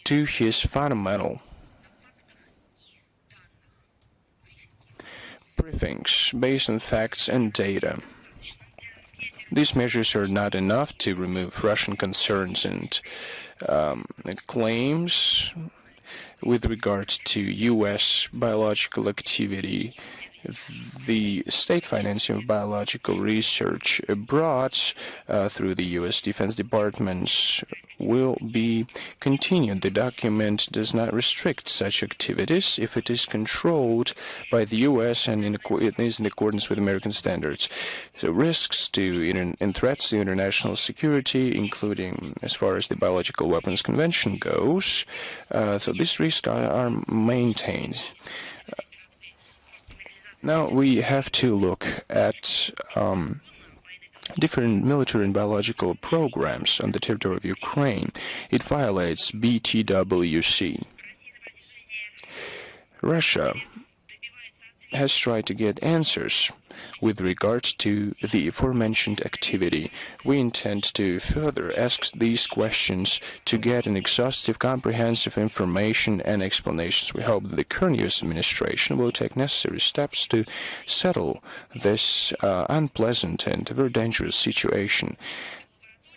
to his fundamental briefings based on facts and data. These measures are not enough to remove Russian concerns and claims with regards to U.S. biological activity. The state financing of biological research abroad through the U.S. Defense Department will be continued. The document does not restrict such activities if it is controlled by the U.S. and it is in accordance with American standards. So risks to and threats to international security, including as far as the Biological Weapons Convention goes, so these risks are maintained. Now we have to look at different military and biological programs on the territory of Ukraine. It violates BTWC. Russia has tried to get answers with regard to the aforementioned activity. We intend to further ask these questions to get an exhaustive, comprehensive information and explanations. We hope that the current U.S. administration will take necessary steps to settle this unpleasant and very dangerous situation.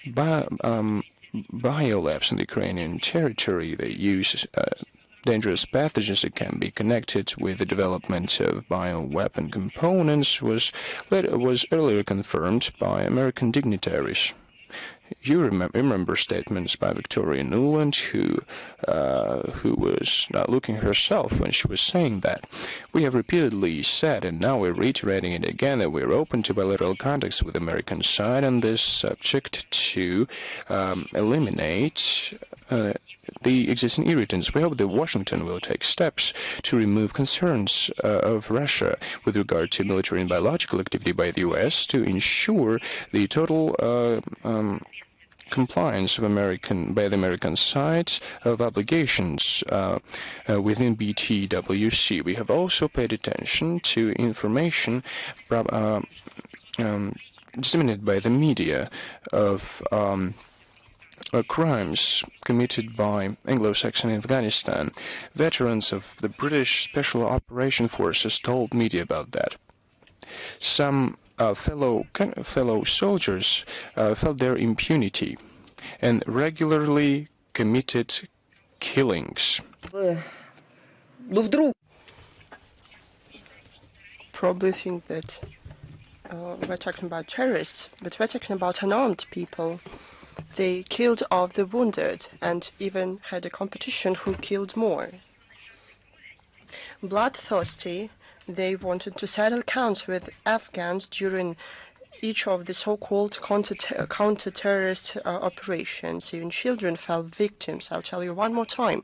Biolabs in the Ukrainian territory, they use dangerous pathogens that can be connected with the development of bioweapon components was earlier confirmed by American dignitaries. You remember statements by Victoria Nuland, who was not looking herself when she was saying that. We have repeatedly said, and now we're reiterating it again, that we're open to bilateral contacts with the American side on this subject to eliminate the existing irritants. We hope that Washington will take steps to remove concerns of Russia with regard to military and biological activity by the U.S. to ensure the total compliance of by the American side of obligations within BTWC. We have also paid attention to information disseminated by the media of crimes committed by Anglo-Saxon Afghanistan. Veterans of the British Special Operation Forces told media about that. Some fellow soldiers felt their impunity and regularly committed killings. Probably think that we're talking about terrorists, but we're talking about unarmed people. They killed off the wounded and even had a competition who killed more. Bloodthirsty, they wanted to settle accounts with Afghans during each of the so-called counter-terrorist operations. Even children fell victims. I'll tell you one more time.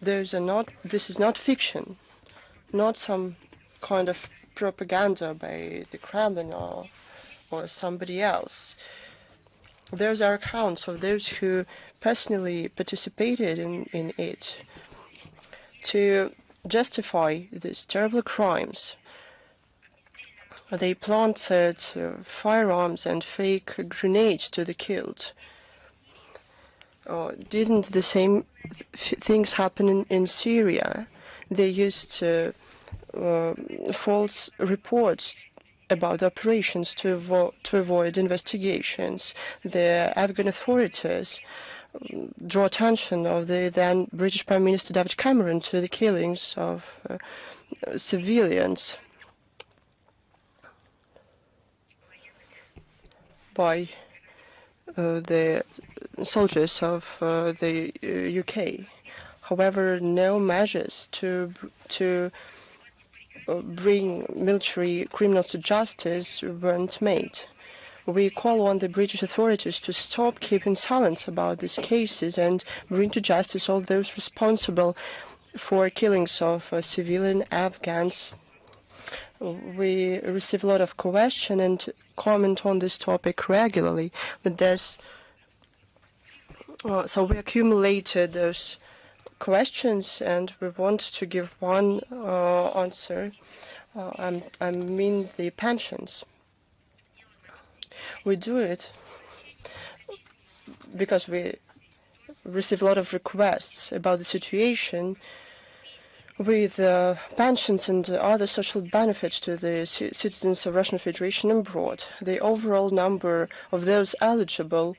This is not fiction, not some kind of propaganda by the Kremlin or somebody else. Those are accounts of those who personally participated in it. To justify these terrible crimes, they planted firearms and fake grenades to the killed. Didn't the same things happen in Syria? They used false reports about operations to avoid investigations. The Afghan authorities draw attention of the then British Prime Minister David Cameron to the killings of civilians by the soldiers of the UK. However, no measures to bring military criminals to justice weren't made. We call on the British authorities to stop keeping silence about these cases and bring to justice all those responsible for killings of civilian Afghans. We receive a lot of question and comment on this topic regularly, but so we accumulated those questions and we want to give one answer. I mean the pensions. We do it because we receive a lot of requests about the situation with pensions and other social benefits to the citizens of Russian Federation abroad. The overall number of those eligible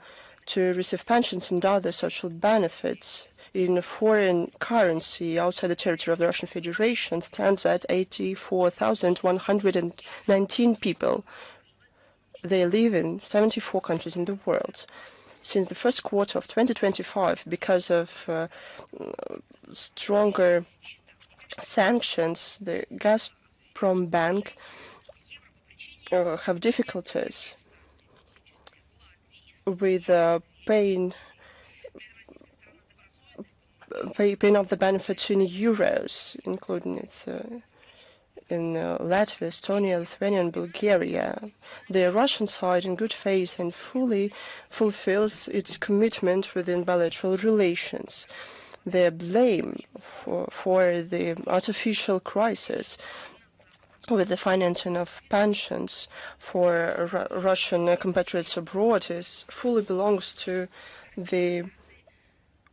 to receive pensions and other social benefits in foreign currency outside the territory of the Russian Federation stands at 84,119 people. They live in 74 countries in the world. Since the first quarter of 2025, because of stronger sanctions, the Gazprom Bank have difficulties with paying off the benefits in euros, including it in Latvia, Estonia, Lithuania, and Bulgaria. The Russian side, in good faith and fully fulfills its commitment within bilateral relations. Their blame for the artificial crisis with the financing of pensions for Russian compatriots abroad fully belongs to the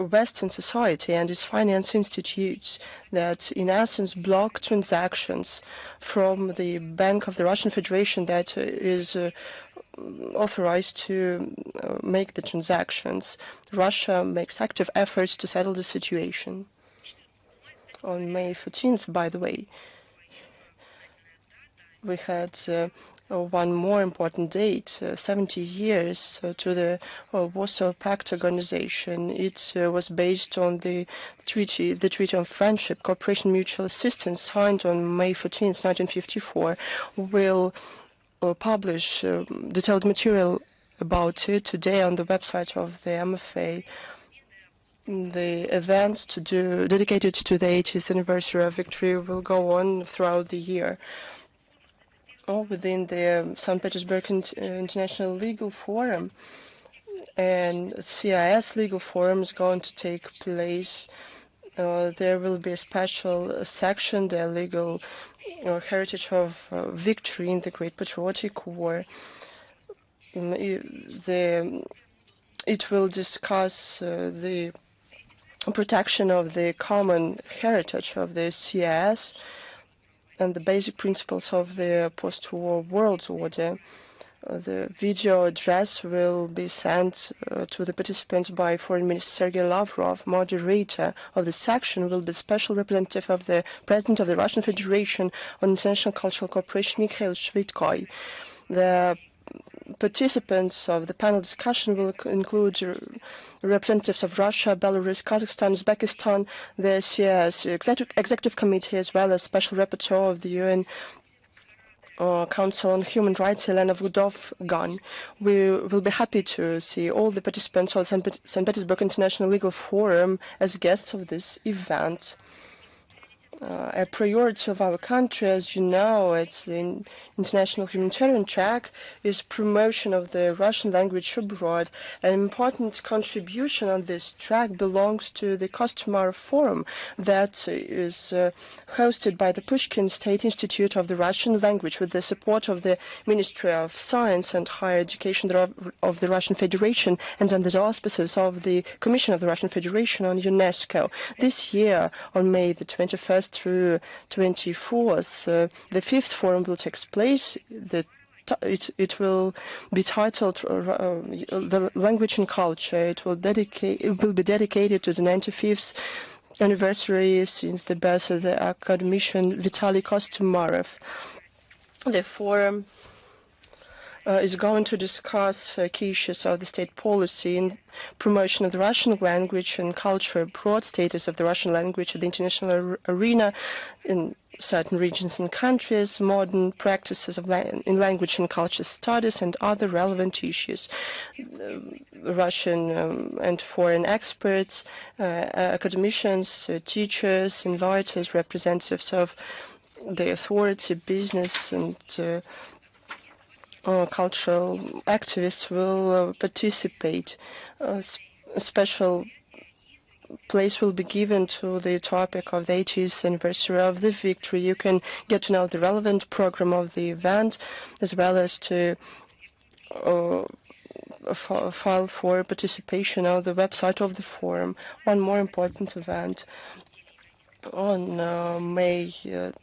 Western society and its finance institutes that in essence block transactions from the Bank of the Russian Federation that is authorized to make the transactions. Russia makes active efforts to settle the situation. On May 14th, by the way, we had one more important date, 70 years to the Warsaw Pact organization. It was based on the Treaty of Friendship, Cooperation, Mutual Assistance, signed on May 14th, 1954. Will publish detailed material about it today on the website of the MFA. The events dedicated to the 80th anniversary of victory will go on throughout the year. Within the St. Petersburg International Legal Forum, and CIS Legal Forum is going to take place. There will be a special section, the legal heritage of victory in the Great Patriotic War. The It will discuss the protection of the common heritage of the CIS and the basic principles of the post-war world order. The video address will be sent to the participants by Foreign Minister Sergei Lavrov. Moderator of the section will be special representative of the President of the Russian Federation on International Cultural Cooperation, Mikhail Shvitkoy. The participants of the panel discussion will include representatives of Russia, Belarus, Kazakhstan, Uzbekistan, the CS Executive Committee, as well as Special Rapporteur of the UN Council on Human Rights, Elena Vudov-Gan. We will be happy to see all the participants of the St. Petersburg International Legal Forum as guests of this event. A priority of our country, as you know, it's the international humanitarian track, is promotion of the Russian language abroad. An important contribution on this track belongs to the Kostromar Forum that is hosted by the Pushkin State Institute of the Russian Language with the support of the Ministry of Science and Higher Education of the Russian Federation and under the auspices of the Commission of the Russian Federation on UNESCO. This year, on May the 21st through 24th, the fifth forum will take place. It will be titled "The Language and Culture." It will be dedicated to the 95th anniversary since the birth of the academician Vitaly Kostomarov. The forum is going to discuss key issues of the state policy in promotion of the Russian language and culture, broad status of the Russian language at the international arena in certain regions and countries, modern practices in language and culture studies, and other relevant issues. Russian and foreign experts, academicians, teachers, inviters, representatives of the authority, business, and cultural activists will participate. A special place will be given to the topic of the 80th anniversary of the victory. You can get to know the relevant program of the event as well as to file for participation on the website of the forum. One more important event. On May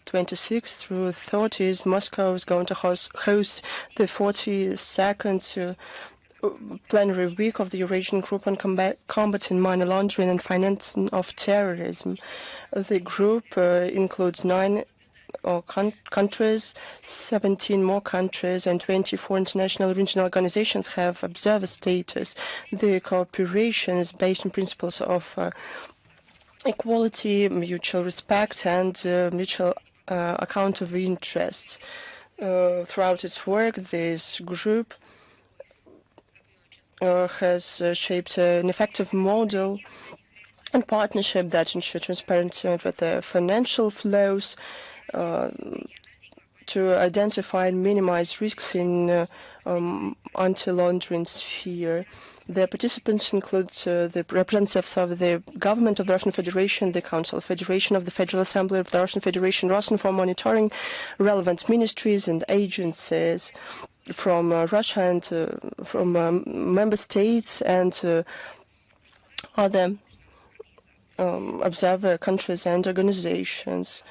26th through 30th, Moscow is going to host the 42nd plenary week of the Eurasian Group on combating money laundering and financing of terrorism. The group includes 9 countries, 17 more countries, and 24 international regional organizations have observer status. The cooperation is based on principles of equality, mutual respect, and mutual account of interests. Throughout its work, this group has shaped an effective model and partnership that ensure transparency of the financial flows to identify and minimize risks in anti-laundering sphere. The participants include the representatives of the government of the Russian Federation, the Council of Federation of the Federal Assembly of the Russian Federation, for monitoring relevant ministries and agencies from Russia and from member states and other observer countries and organizations.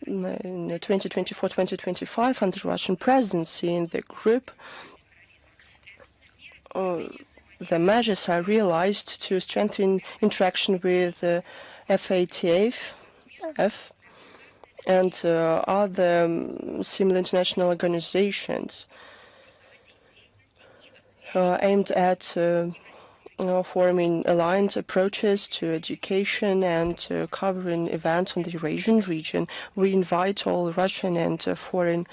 In 2024-2025, under the Russian presidency in the group, the measures are realized to strengthen interaction with FATF and other similar international organizations aimed at forming aligned approaches to education and covering events on the Eurasian region. We invite all Russian and foreign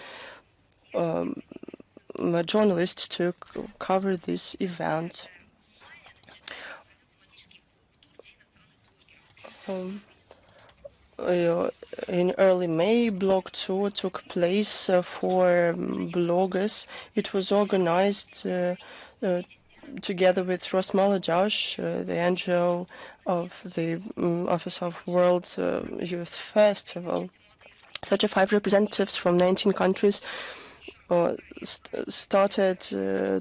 journalists to cover this event. In early May, Blog Tour took place for bloggers. It was organized together with Rosmolodaj, the NGO of the Office of World Youth Festival. 35 representatives from 19 countries started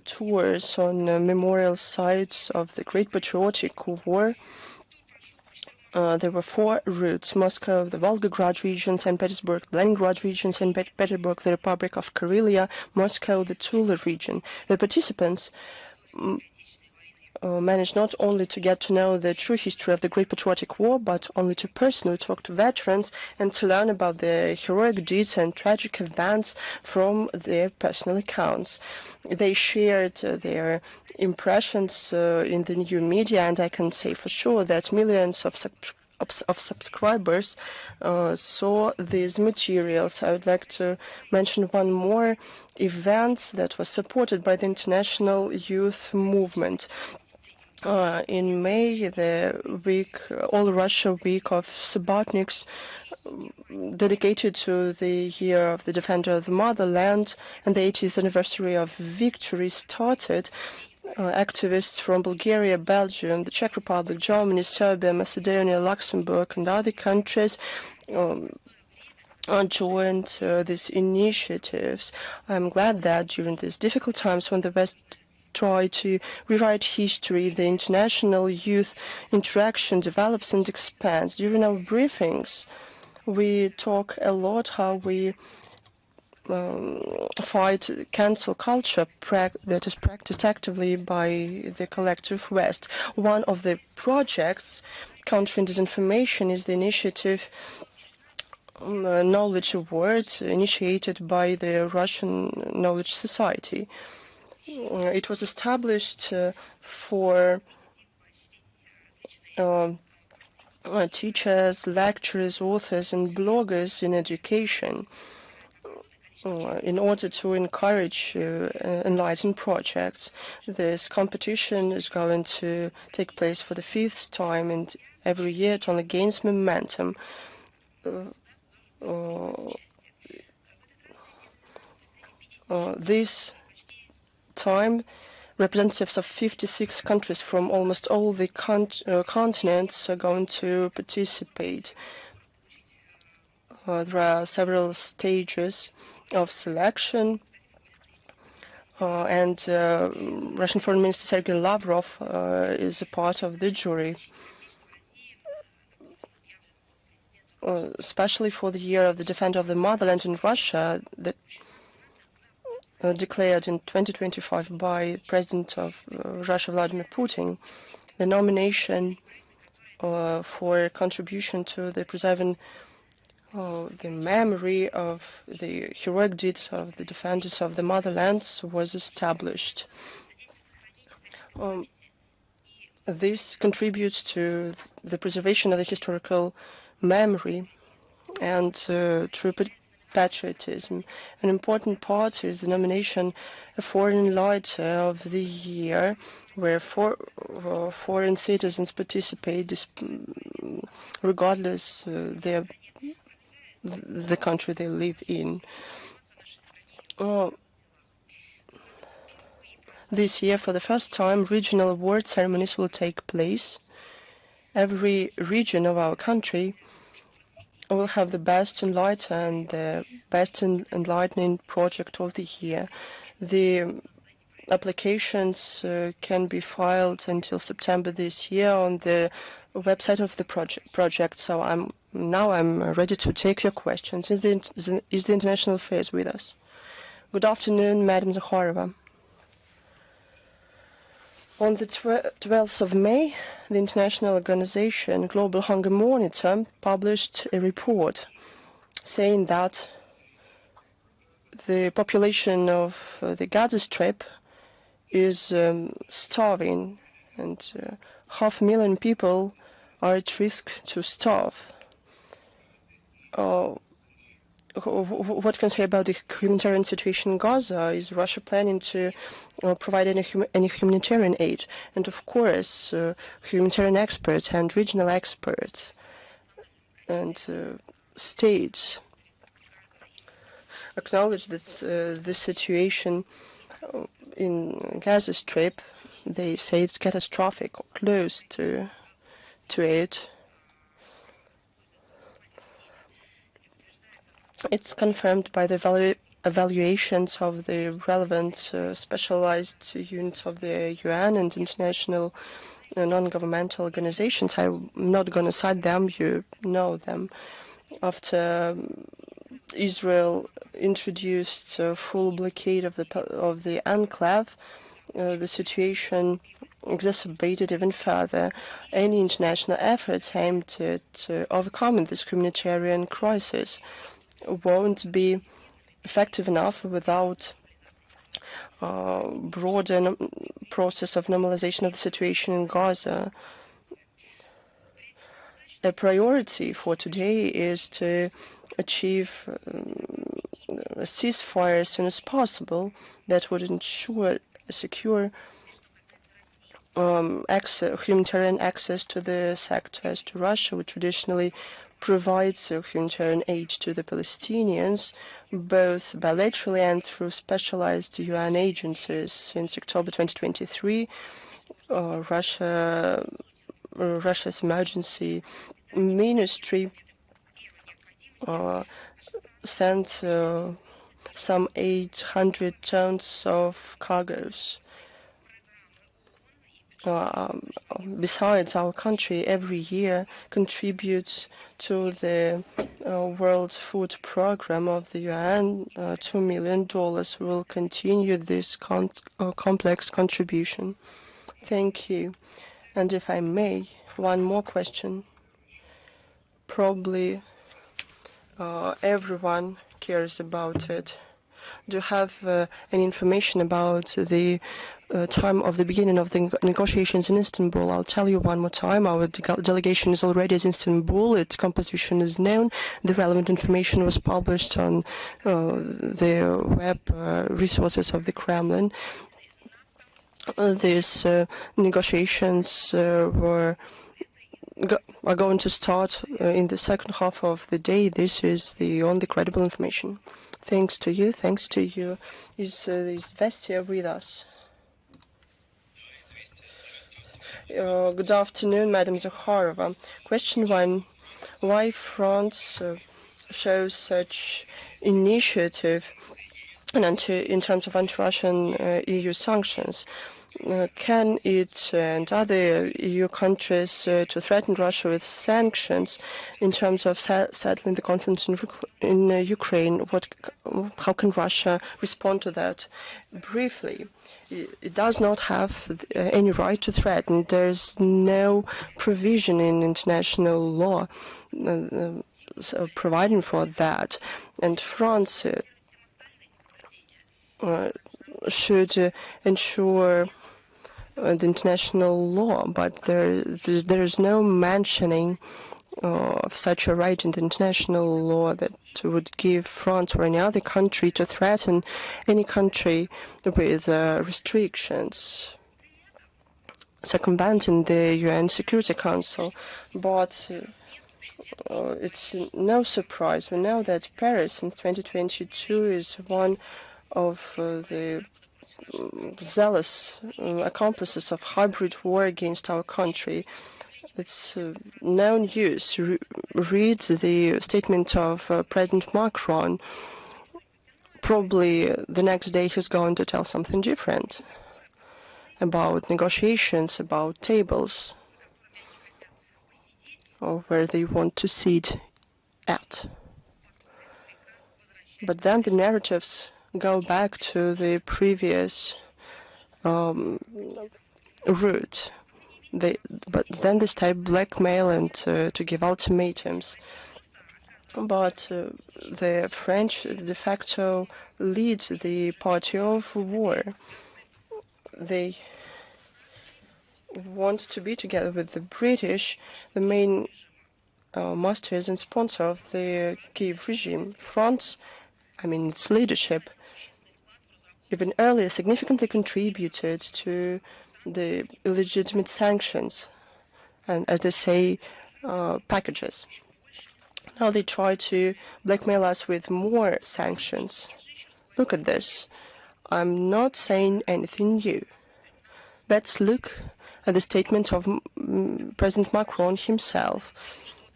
tours on memorial sites of the Great Patriotic War. There were 4 routes: Moscow, the Volgograd region, St. Petersburg, the Leningrad region, St. Petersburg, the Republic of Karelia, Moscow, the Tula region. The participants managed not only to get to know the true history of the Great Patriotic War, but only to personally talk to veterans and to learn about the heroic deeds and tragic events from their personal accounts. They shared their impressions in the new media, and I can say for sure that millions of subscribers saw these materials. I would like to mention one more event that was supported by the international youth movement. In May, the week, All Russia Week of Subotniks, dedicated to the year of the Defender of the Motherland and the 80th anniversary of victory, started. Activists from Bulgaria, Belgium, the Czech Republic, Germany, Serbia, Macedonia, Luxembourg, and other countries joined these initiatives. I'm glad that during these difficult times when the West try to rewrite history, the international youth interaction develops and expands. During our briefings, we talk a lot how we fight cancel culture that is practiced actively by the collective West. One of the projects countering disinformation is the initiative Knowledge Awards, initiated by the Russian Knowledge Society. It was established for teachers, lecturers, authors, and bloggers in education in order to encourage enlightened projects. This competition is going to take place for the 5th time, and every year it only gains momentum. This time, representatives of 56 countries from almost all the continents are going to participate. There are several stages of selection, and Russian Foreign Minister Sergei Lavrov is a part of the jury. Especially for the year of the Defender of the Motherland in Russia, that declared in 2025 by President of Russia, Vladimir Putin, the nomination for contribution to the preserving the memory of the heroic deeds of the defenders of the motherland was established. This contributes to the preservation of the historical memory and true patriotism. An important part is the nomination of Foreign Light of the Year, where foreign citizens participate regardless the country they live in. This year, for the first time, regional award ceremonies will take place. Every region of our country will have the best enlightened and the best enlightening project of the year. The applications can be filed until September this year on the website of the project. So I'm ready to take your questions. Is the International Affairs with us? Good afternoon, Madam Zakharova. On the 12th of May, the international organization Global Hunger Monitor published a report saying that the population of the Gaza Strip is starving, and 500,000 people are at risk to starve. What can I say about the humanitarian situation in Gaza? Is Russia planning to provide any humanitarian aid? And of course, humanitarian experts and regional experts and states acknowledge that the situation in Gaza Strip, they say it's catastrophic or close to it. It's confirmed by the evaluations of the relevant specialized units of the UN and international non-governmental organizations. I'm not going to cite them, you know them. After Israel introduced a full blockade of the enclave, the situation exacerbated even further. Any international efforts aimed at overcoming this humanitarian crisis won't be effective enough without a broader process of normalization of the situation in Gaza. A priority for today is to achieve a ceasefire as soon as possible that would ensure a secure humanitarian access to the sectors. To Russia, which traditionally provides humanitarian aid to the Palestinians, both bilaterally and through specialized UN agencies. Since October 2023, Russia's emergency ministry sent some 800 tons of cargoes. Besides, our country every year contributes to the World Food Program of the UN. $2 million will continue this complex contribution. Thank you. And if I may, one more question. Probably everyone cares about it. Do you have any information about the time of the beginning of the negotiations in Istanbul? I'll tell you one more time. Our delegation is already in Istanbul. Its composition is known. The relevant information was published on the web resources of the Kremlin. These negotiations are going to start in the second half of the day. This is the only credible information. Thanks to you. Thanks to you. Is Vestia with us? Good afternoon, Madam Zakharova. Question 1. Why France shows such initiative in terms of anti-Russian EU sanctions? Can it and other EU countries to threaten Russia with sanctions in terms of settling the conflict in Ukraine? How can Russia respond to that? Briefly, it does not have any right to threaten. There is no provision in international law providing for that, and France should ensure the international law, but there is no mentioning of such a right in the international law that would give France or any other country to threaten any country with restrictions circumventing the UN Security Council. But it's no surprise. We know that Paris since 2022 is one of the zealous accomplices of hybrid war against our country. It's no news. Read the statement of President Macron. Probably the next day he's going to tell something different about negotiations, about tables, or where they want to sit at. But then the narratives go back to the previous route. But then they start blackmail and to give ultimatums. But the French de facto lead the party of war. They want to be together with the British, the main masters and sponsor of the Kiev regime. France, its leadership, even earlier significantly contributed to the illegitimate sanctions and, as they say, packages. Now they try to blackmail us with more sanctions. Look at this. I'm not saying anything new. Let's look at the statement of President Macron himself.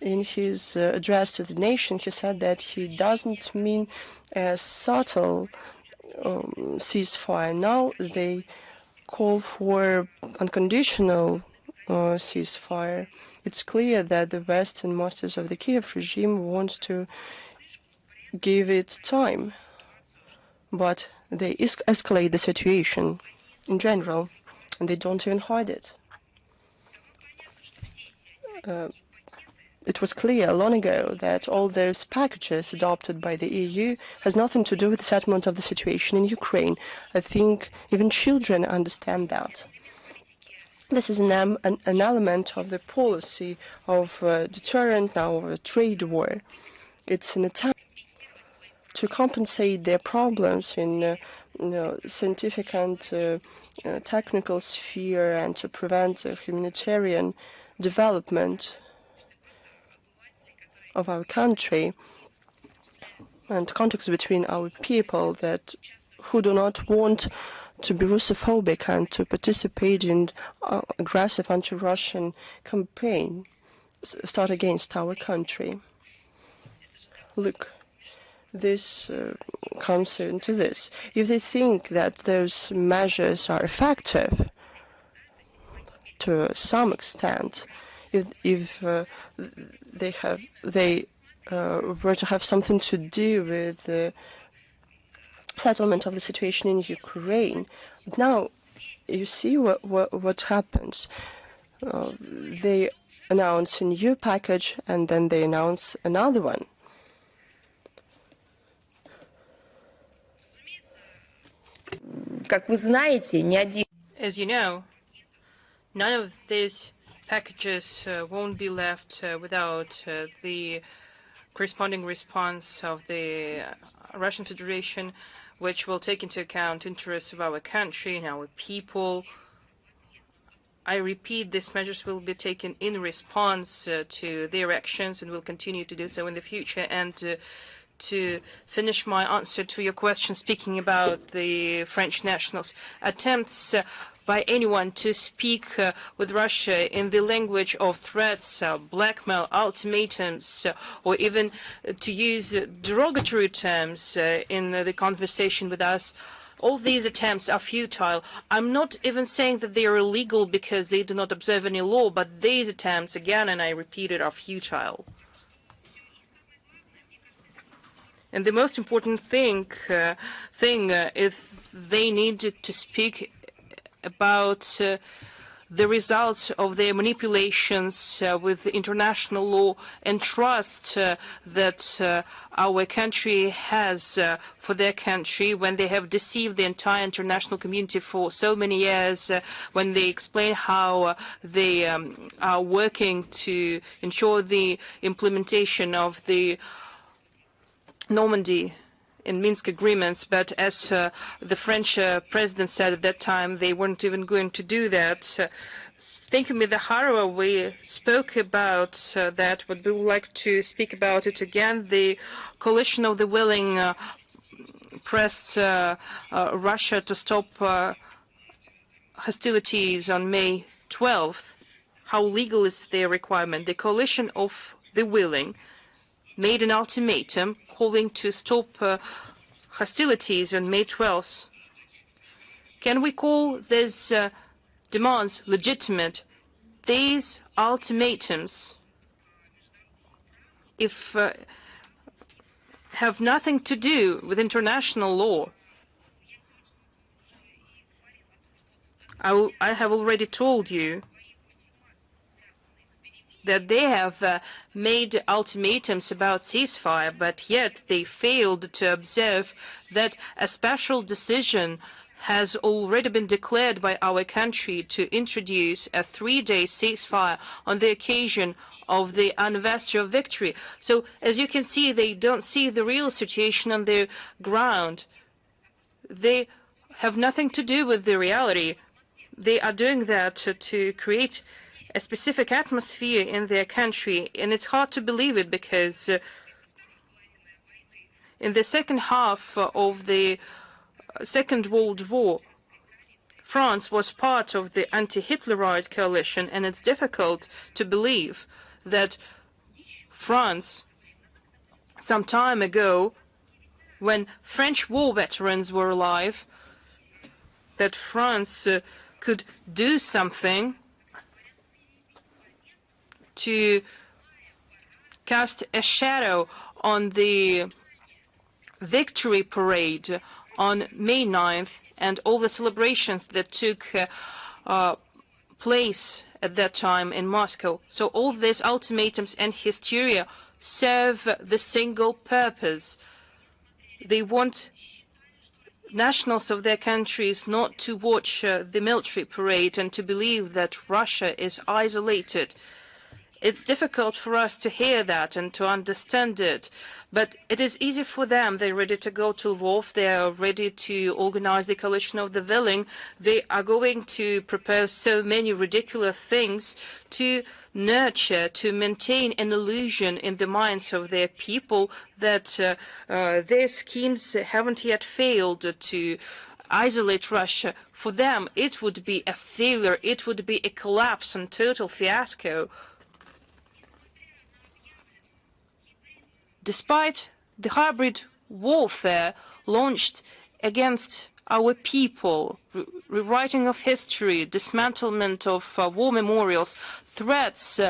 in his address to the nation, he said that he doesn't mean a subtle ceasefire. Now they call for unconditional ceasefire. It's clear that the West and masters of the Kiev regime wants to give it time, but they escalate the situation in general, and they don't even hide it. It was clear long ago that all those packages adopted by the EU has nothing to do with the settlement of the situation in Ukraine. I think even children understand that. This is an element of the policy of deterrent, now of a trade war. It's an attempt to compensate their problems in scientific and technical sphere, and to prevent the humanitarian development of our country and contacts between our people that who do not want to be Russophobic and to participate in aggressive anti-Russian campaign start against our country. Look, this comes into this. If they think that those measures are effective to some extent, if they were to have something to do with the settlement of the situation in Ukraine, but now you see what happens. They announce a new package and then they announce another one. As you know, none of these packages won't be left without the corresponding response of the Russian Federation, which will take into account interests of our country and our people. I repeat, these measures will be taken in response to their actions and will continue to do so in the future. And to finish my answer to your question, speaking about the French nationals, attempts by anyone to speak with Russia in the language of threats, blackmail, ultimatums, or even to use derogatory terms in the conversation with us, all these attempts are futile. I'm not even saying that they are illegal because they do not observe any law, but these attempts, again, and I repeat it, are futile. And the most important thing is they need to speak about the results of their manipulations with international law and trust that our country has for their country when they have deceived the entire international community for so many years, when they explain how they are working to ensure the implementation of the Normandy in Minsk agreements, but as the French president said at that time, they weren't even going to do that. Thank you, Ms. Zakharova. We spoke about that, but we would like to speak about it again. The coalition of the willing pressed Russia to stop hostilities on May 12th. How legal is their requirement? The coalition of the willing made an ultimatum calling to stop hostilities on May 12th. Can we call these demands legitimate? These ultimatums, if have nothing to do with international law. I have already told you that they have made ultimatums about ceasefire, but yet they failed to observe that a special decision has already been declared by our country to introduce a 3-day ceasefire on the occasion of the anniversary of victory. So, as you can see, they don't see the real situation on the ground. They have nothing to do with the reality. They are doing that to create a specific atmosphere in their country, and it's hard to believe it because in the second half of the Second World War, France was part of the anti-Hitlerite coalition, and it's difficult to believe that France some time ago, when French war veterans were alive, that France could do something to cast a shadow on the victory parade on May 9th and all the celebrations that took place at that time in Moscow. So all these ultimatums and hysteria serve the single purpose. They want nationals of their countries not to watch the military parade and to believe that Russia is isolated. It's difficult for us to hear that and to understand it, but it is easy for them. They're ready to go to Lvov. They are ready to organize the coalition of the willing. They are going to propose so many ridiculous things to nurture, to maintain an illusion in the minds of their people that their schemes haven't yet failed to isolate Russia. For them, it would be a failure. It would be a collapse and total fiasco. Despite the hybrid warfare launched against our people, rewriting of history, dismantlement of war memorials, threats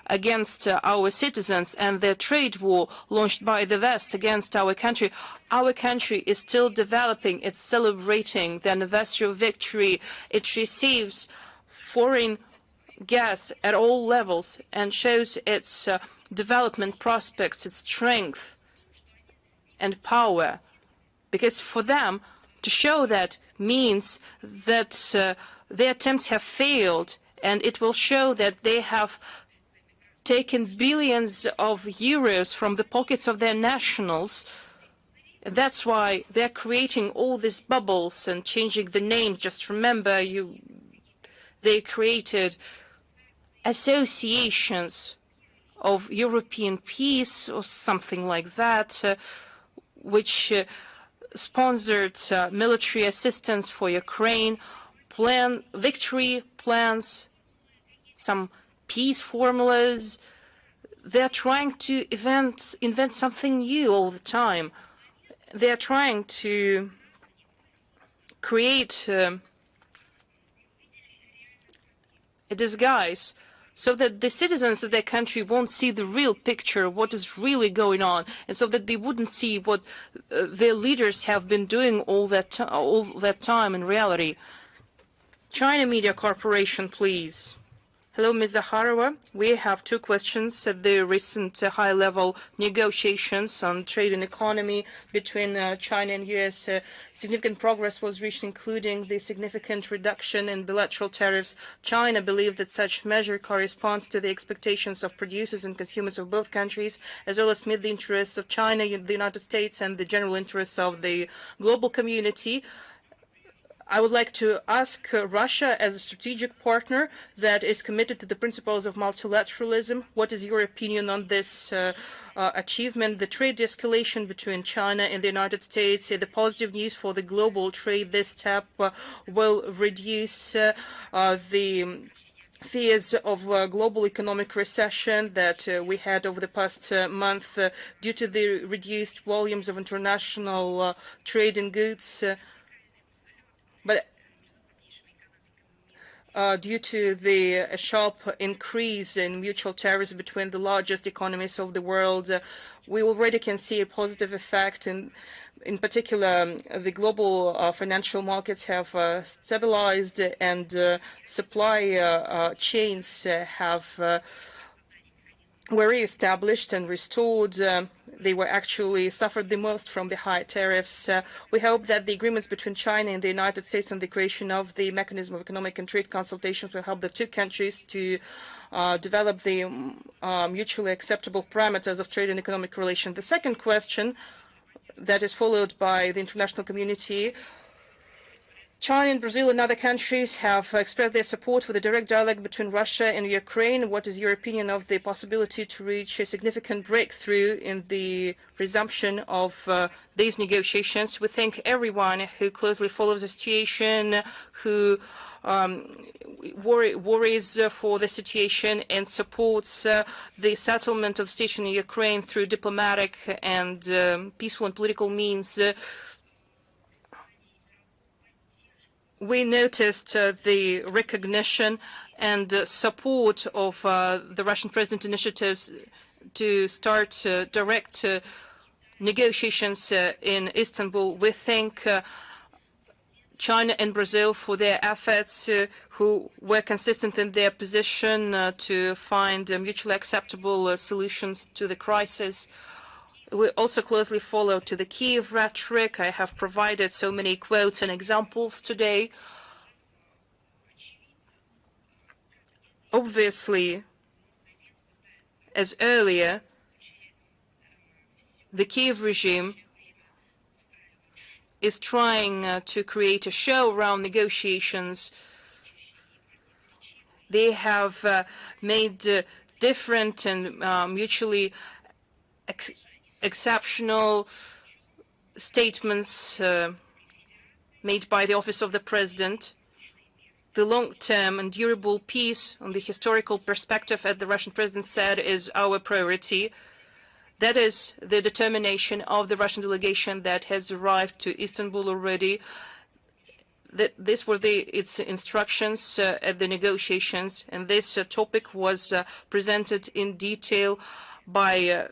against our citizens, and the trade war launched by the West against our country is still developing. It's celebrating the anniversary of victory. It receives foreign gas at all levels and shows its development prospects, its strength and power. Because for them, to show that means that their attempts have failed, and it will show that they have taken billions of euros from the pockets of their nationals. And that's why they're creating all these bubbles and changing the names. Just remember, they created associations of European peace or something like that, which sponsored military assistance for Ukraine, victory plans, some peace formulas. They're trying to invent something new all the time. They're trying to create a disguise so that the citizens of their country won't see the real picture of what is really going on, and so that they wouldn't see what their leaders have been doing all that time in reality. China Media Corporation, please. Hello, Ms. Zakharova. We have two questions. At the recent high-level negotiations on trade and economy between China and U.S., significant progress was reached, including the significant reduction in bilateral tariffs. China believed that such measure corresponds to the expectations of producers and consumers of both countries, as well as meet the interests of China, the United States, and the general interests of the global community. I would like to ask Russia, as a strategic partner that is committed to the principles of multilateralism, what is your opinion on this achievement, the trade de-escalation between China and the United States, the positive news for the global trade? This step will reduce the fears of global economic recession that we had over the past month due to the reduced volumes of international trade in goods. But due to the sharp increase in mutual tariffs between the largest economies of the world, we already can see a positive effect. In particular, the global financial markets have stabilized, and supply chains have were re-established and restored. They were actually suffered the most from the high tariffs. We hope that the agreements between China and the United States and the creation of the mechanism of economic and trade consultations will help the two countries to develop the mutually acceptable parameters of trade and economic relations. The second question that is followed by the international community: China and Brazil and other countries have expressed their support for the direct dialogue between Russia and Ukraine. What is your opinion of the possibility to reach a significant breakthrough in the resumption of these negotiations? We thank everyone who closely follows the situation, who worries for the situation and supports the settlement of the situation in Ukraine through diplomatic and peaceful and political means. We noticed the recognition and support of the Russian president initiatives to start direct negotiations in Istanbul. We thank China and Brazil for their efforts, who were consistent in their position to find mutually acceptable solutions to the crisis. We also closely follow to the Kiev rhetoric. I have provided so many quotes and examples today. Obviously, as earlier, the Kiev regime is trying to create a show around negotiations. They have made different and mutually exceptional statements made by the Office of the President. The long-term and durable peace on the historical perspective, as the Russian President said, is our priority. That is the determination of the Russian delegation that has arrived to Istanbul already. These were its instructions at the negotiations, and this topic was presented in detail by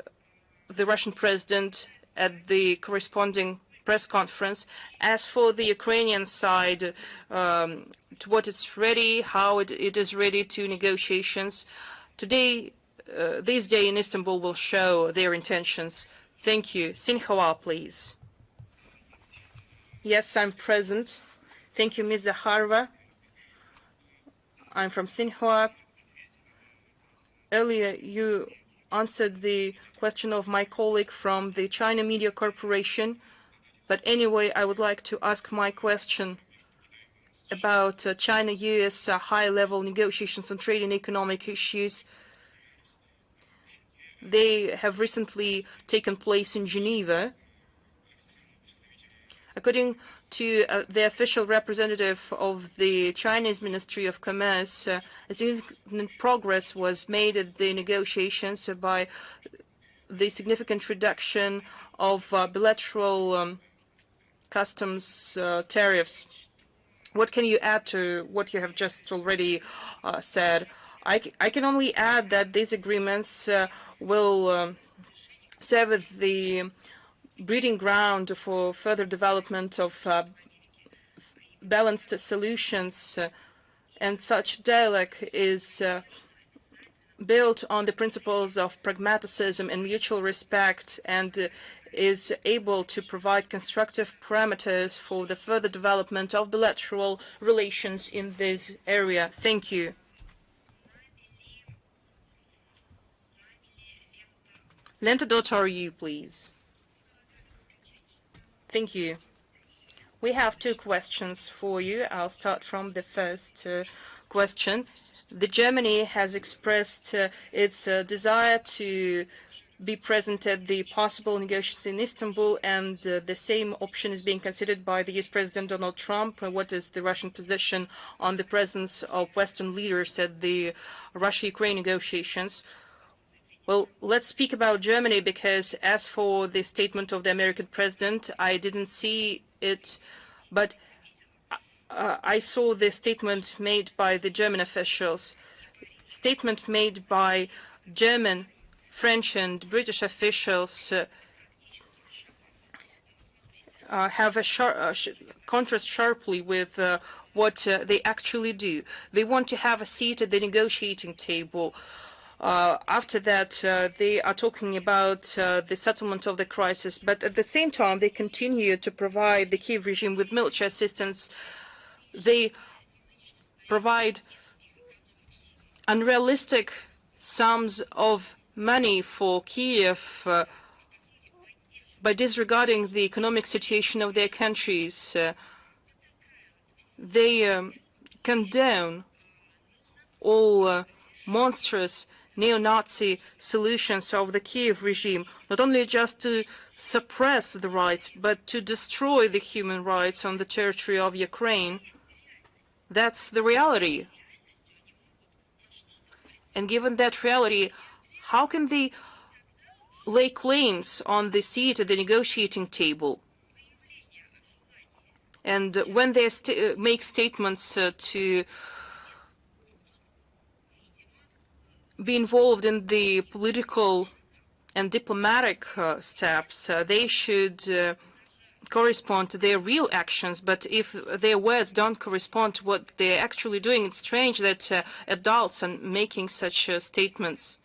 the Russian President at the corresponding press conference. As for the Ukrainian side, to what it's ready, how it is ready to negotiations, today, this day in Istanbul will show their intentions. Thank you. Sinhua, please. Yes, I'm present. Thank you, Ms. Zakharova. I'm from Sinhua. Earlier, you answered the question of my colleague from the China Media Corporation. But anyway, I would like to ask my question about China-US high-level negotiations on trade and economic issues. They have recently taken place in Geneva. According to the official representative of the Chinese Ministry of Commerce, a significant progress was made at the negotiations by the significant reduction of bilateral customs tariffs. What can you add to what you have just already said? I can only add that these agreements will serve as the breeding ground for further development of balanced solutions, and such dialogue is built on the principles of pragmatism and mutual respect, and is able to provide constructive parameters for the further development of bilateral relations in this area. Thank you. Lenta.ru, please. Thank you. We have two questions for you. I'll start from the first question. Germany has expressed its desire to be present at the possible negotiations in Istanbul, and the same option is being considered by the US President Donald Trump. What is the Russian position on the presence of Western leaders at the Russia-Ukraine negotiations? Well, let's speak about Germany, because as for the statement of the American president, I didn't see it, but I saw the statement made by the German officials. Statement made by German, French and British officials have a contrast sharply with what they actually do. They want to have a seat at the negotiating table. After that, they are talking about the settlement of the crisis, but at the same time, they continue to provide the Kiev regime with military assistance. They provide unrealistic sums of money for Kiev by disregarding the economic situation of their countries. They condone all monstrous neo-Nazi solutions of the Kiev regime, not only just to suppress the rights, but to destroy the human rights on the territory of Ukraine. That's the reality. And given that reality, how can they lay claims on the seat at the negotiating table? And when they make statements to be involved in the political and diplomatic steps, they should correspond to their real actions. But if their words don't correspond to what they're actually doing, it's strange that adults are making such statements.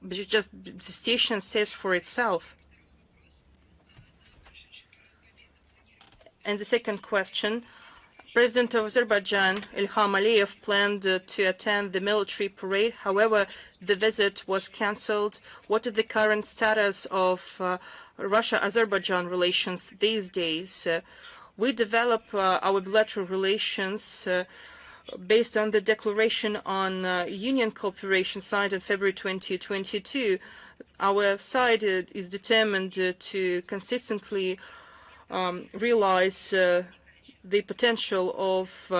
But just the situation says for itself. And the second question, President of Azerbaijan, Ilham Aliyev, planned to attend the military parade. However, the visit was cancelled. What is the current status of Russia-Azerbaijan relations these days? We develop our bilateral relations based on the declaration on union cooperation signed in February 2022. Our side is determined to consistently realize the potential of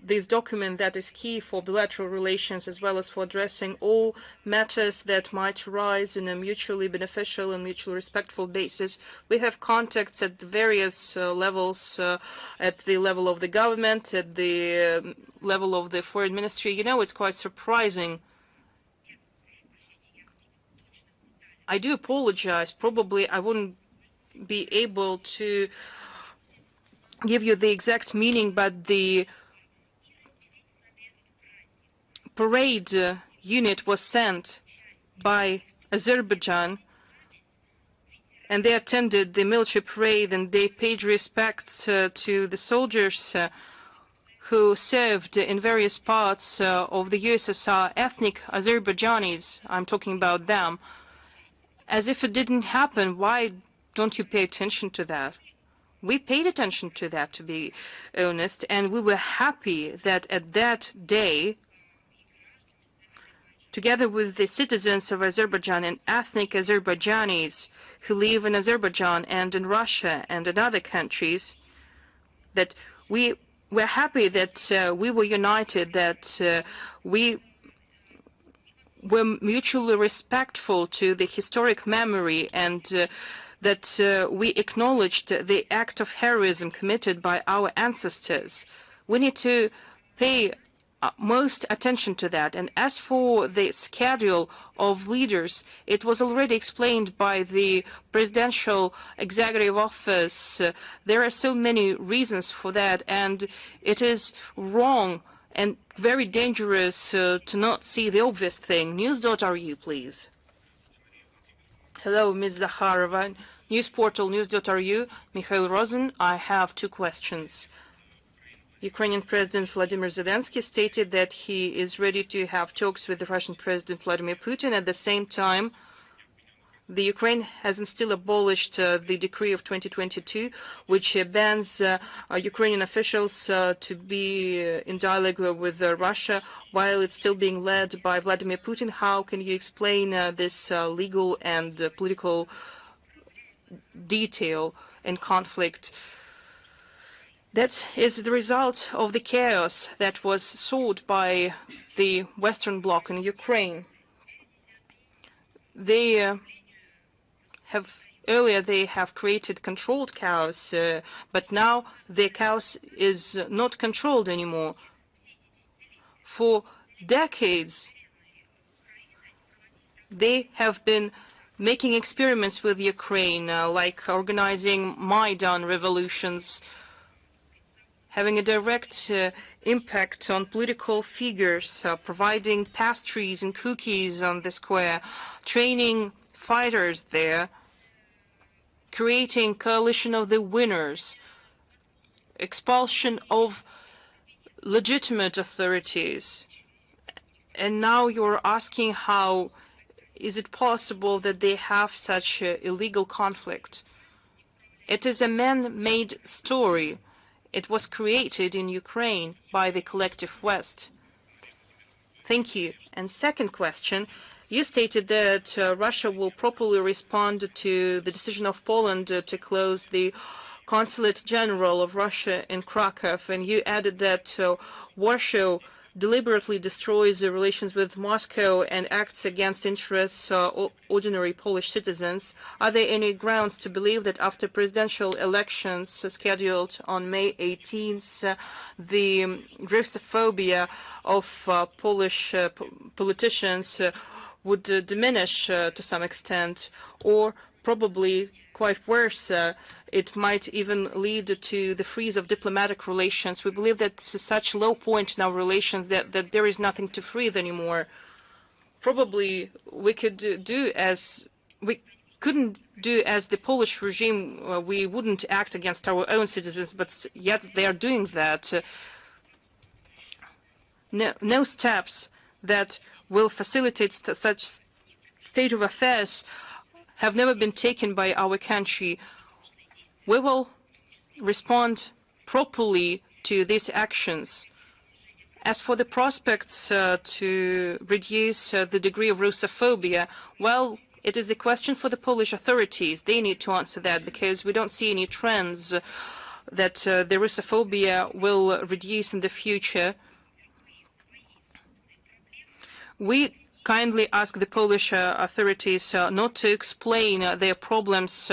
this document that is key for bilateral relations, as well as for addressing all matters that might arise in a mutually beneficial and mutually respectful basis. We have contacts at the various levels, at the level of the government, at the level of the foreign ministry. You know, it's quite surprising. I do apologize. Probably I wouldn't be able to give you the exact meaning, but the parade unit was sent by Azerbaijan, and they attended the military parade, and they paid respects to the soldiers who served in various parts of the USSR, ethnic Azerbaijanis. I'm talking about them. As if it didn't happen, why don't you pay attention to that? We paid attention to that, to be honest, and we were happy that at that day, together with the citizens of Azerbaijan and ethnic Azerbaijanis who live in Azerbaijan and in Russia and in other countries, that we were happy that we were united, that we were mutually respectful to the historic memory, and that we acknowledged the act of heroism committed by our ancestors. We need to pay most attention to that. And as for the schedule of leaders, it was already explained by the Presidential Executive Office. There are so many reasons for that, and it is wrong and very dangerous to not see the obvious thing. News.ru, please. Hello, Ms. Zakharova. News portal News.ru. Mikhail Rosen. I have two questions. Ukrainian President Vladimir Zelensky stated that he is ready to have talks with the Russian President Vladimir Putin. At the same time, the Ukraine hasn't still abolished the decree of 2022, which bans Ukrainian officials to be in dialogue with Russia, while it's still being led by Vladimir Putin. How can you explain this legal and political detail and conflict? That is the result of the chaos that was sought by the Western Bloc in Ukraine. They have created controlled chaos, but now the chaos is not controlled anymore. For decades, they have been making experiments with Ukraine, like organizing Maidan revolutions, having a direct impact on political figures, providing pastries and cookies on the square, training fighters there, creating coalition of the winners, expulsion of legitimate authorities. And now you're asking how is it possible that they have such illegal conflict? It is a man-made story. It was created in Ukraine by the collective West. Thank you. And second question, you stated that Russia will properly respond to the decision of Poland to close the Consulate General of Russia in Krakow, and you added that Warsaw deliberately destroys the relations with Moscow and acts against interests of ordinary Polish citizens. Are there any grounds to believe that after presidential elections scheduled on May 18th, the Russophobia of Polish politicians would diminish to some extent, or probably quite worse, it might even lead to the freeze of diplomatic relations? We believe that such low point in our relations that there is nothing to freeze anymore. Probably we could we couldn't do as the Polish regime. We wouldn't act against our own citizens, but yet they are doing that. No steps that will facilitate such state of affairs have never been taken by our country. We will respond properly to these actions. As for the prospects to reduce the degree of Russophobia, well, it is a question for the Polish authorities. They need to answer that, because we don't see any trends that the Russophobia will reduce in the future. We kindly ask the Polish authorities not to explain their problems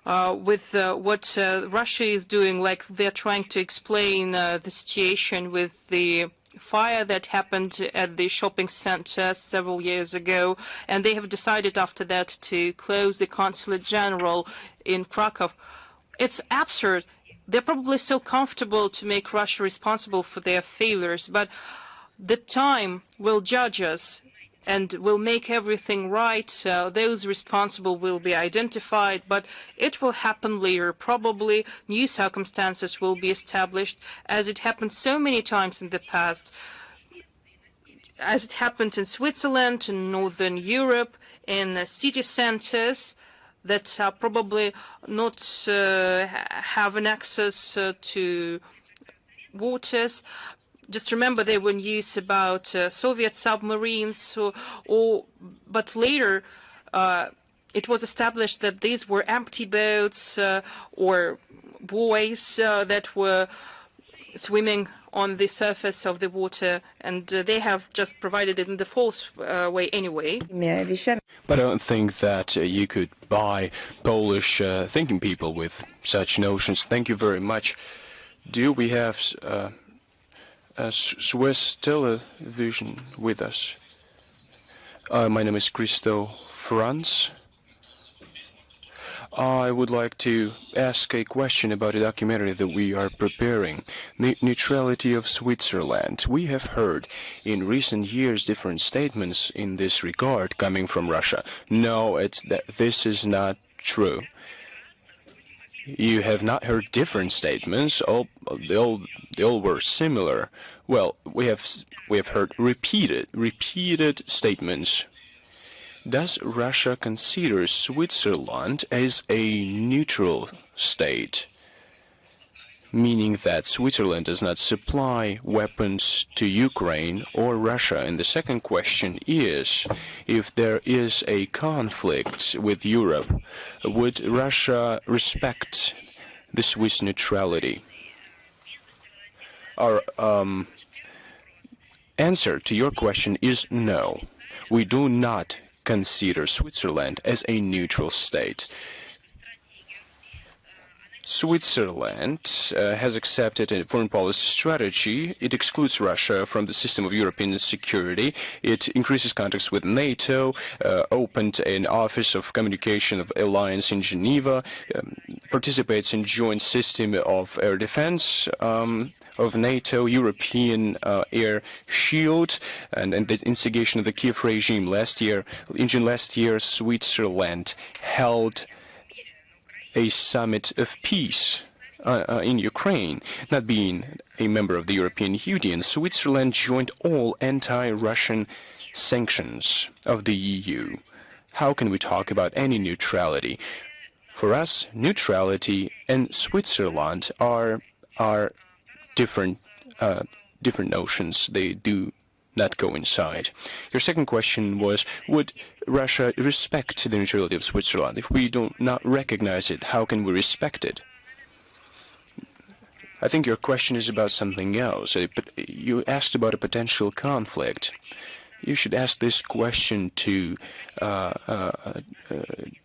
with what Russia is doing, like they're trying to explain the situation with the fire that happened at the shopping center several years ago, and they have decided after that to close the Consulate General in Krakow. It's absurd. They're probably so comfortable to make Russia responsible for their failures, but the time will judge us and will make everything right. Those responsible will be identified, but it will happen later. Probably new circumstances will be established, as it happened so many times in the past, as it happened in Switzerland, in Northern Europe, in city centers that probably not have an access to waters. Just remember, they were news about Soviet submarines, but later it was established that these were empty boats or buoys that were swimming on the surface of the water, and they have just provided it in the false way anyway. But I don't think that you could buy Polish thinking people with such notions. Thank you very much. Do we have Swiss television with us? My name is Christo Franz. I would like to ask a question about a documentary that we are preparing, Neutrality of Switzerland. We have heard in recent years different statements in this regard coming from Russia. No, this is not true. You have not heard different statements. They all were similar. Well, we have heard repeated statements. Does Russia consider Switzerland as a neutral state, meaning that Switzerland does not supply weapons to Ukraine or Russia? And the second question is, if there is a conflict with Europe, would Russia respect the Swiss neutrality? Our answer to your question is no. We do not consider Switzerland as a neutral state. Switzerland has accepted a foreign policy strategy. It excludes Russia from the system of European security. It increases contacts with NATO, opened an office of communication of alliance in Geneva, participates in joint system of air defense of NATO, European air shield, and the instigation of the Kiev regime last year. In June last year, Switzerland held a summit of peace in Ukraine. Not being a member of the European Union, Switzerland joined all anti-Russian sanctions of the EU. How can we talk about any neutrality? For us, neutrality and Switzerland are different notions. They do not coincide. Your second question was, would Russia respect the neutrality of Switzerland? If we do not recognize it, how can we respect it? I think your question is about something else. You asked about a potential conflict. You should ask this question to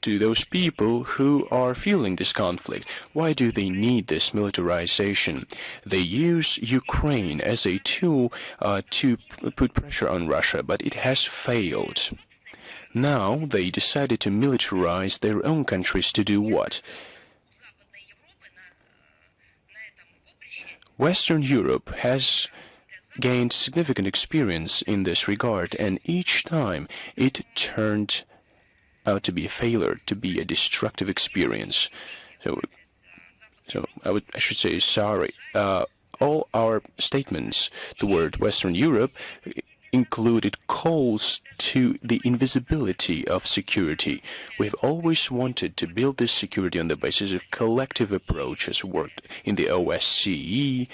those people who are feeling this conflict. Why do they need this militarization? They use Ukraine as a tool to put pressure on Russia, but it has failed. Now they decided to militarize their own countries to do what? Western Europe has gained significant experience in this regard, and each time it turned out to be a failure, to be a destructive experience. So I should say sorry. All our statements toward Western Europe included calls to the invisibility of security. We've always wanted to build this security on the basis of collective approaches, worked in the OSCE,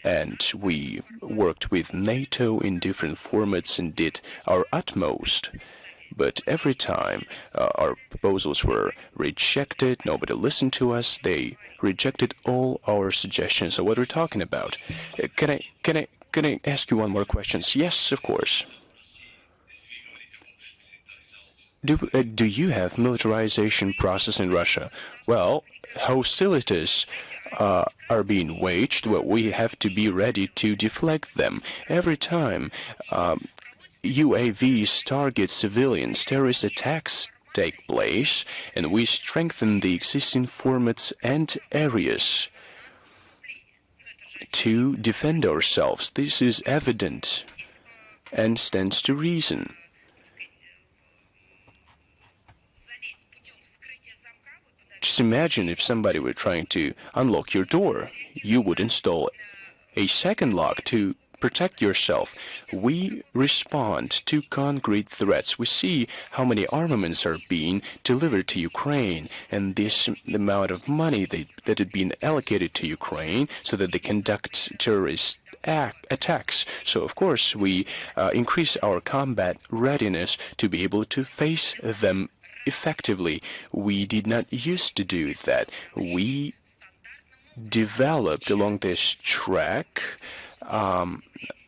and we worked with NATO in different formats and did our utmost. But every time our proposals were rejected, nobody listened to us, they rejected all our suggestions. So what we're talking about? Can I ask you one more question? Yes, of course. Do you have militarization process in Russia? Well, hostilities are being waged. Well, we have to be ready to deflect them. Every time UAVs target civilians, terrorist attacks take place, and we strengthen the existing formats and areas to defend ourselves. This is evident and stands to reason. Just imagine if somebody were trying to unlock your door. You would install a second lock to protect yourself. We respond to concrete threats. We see how many armaments are being delivered to Ukraine, and the amount of money that had been allocated to Ukraine so that they conduct terrorist attacks. So, of course, we increase our combat readiness to be able to face them effectively. We did not used to do that. We developed along this track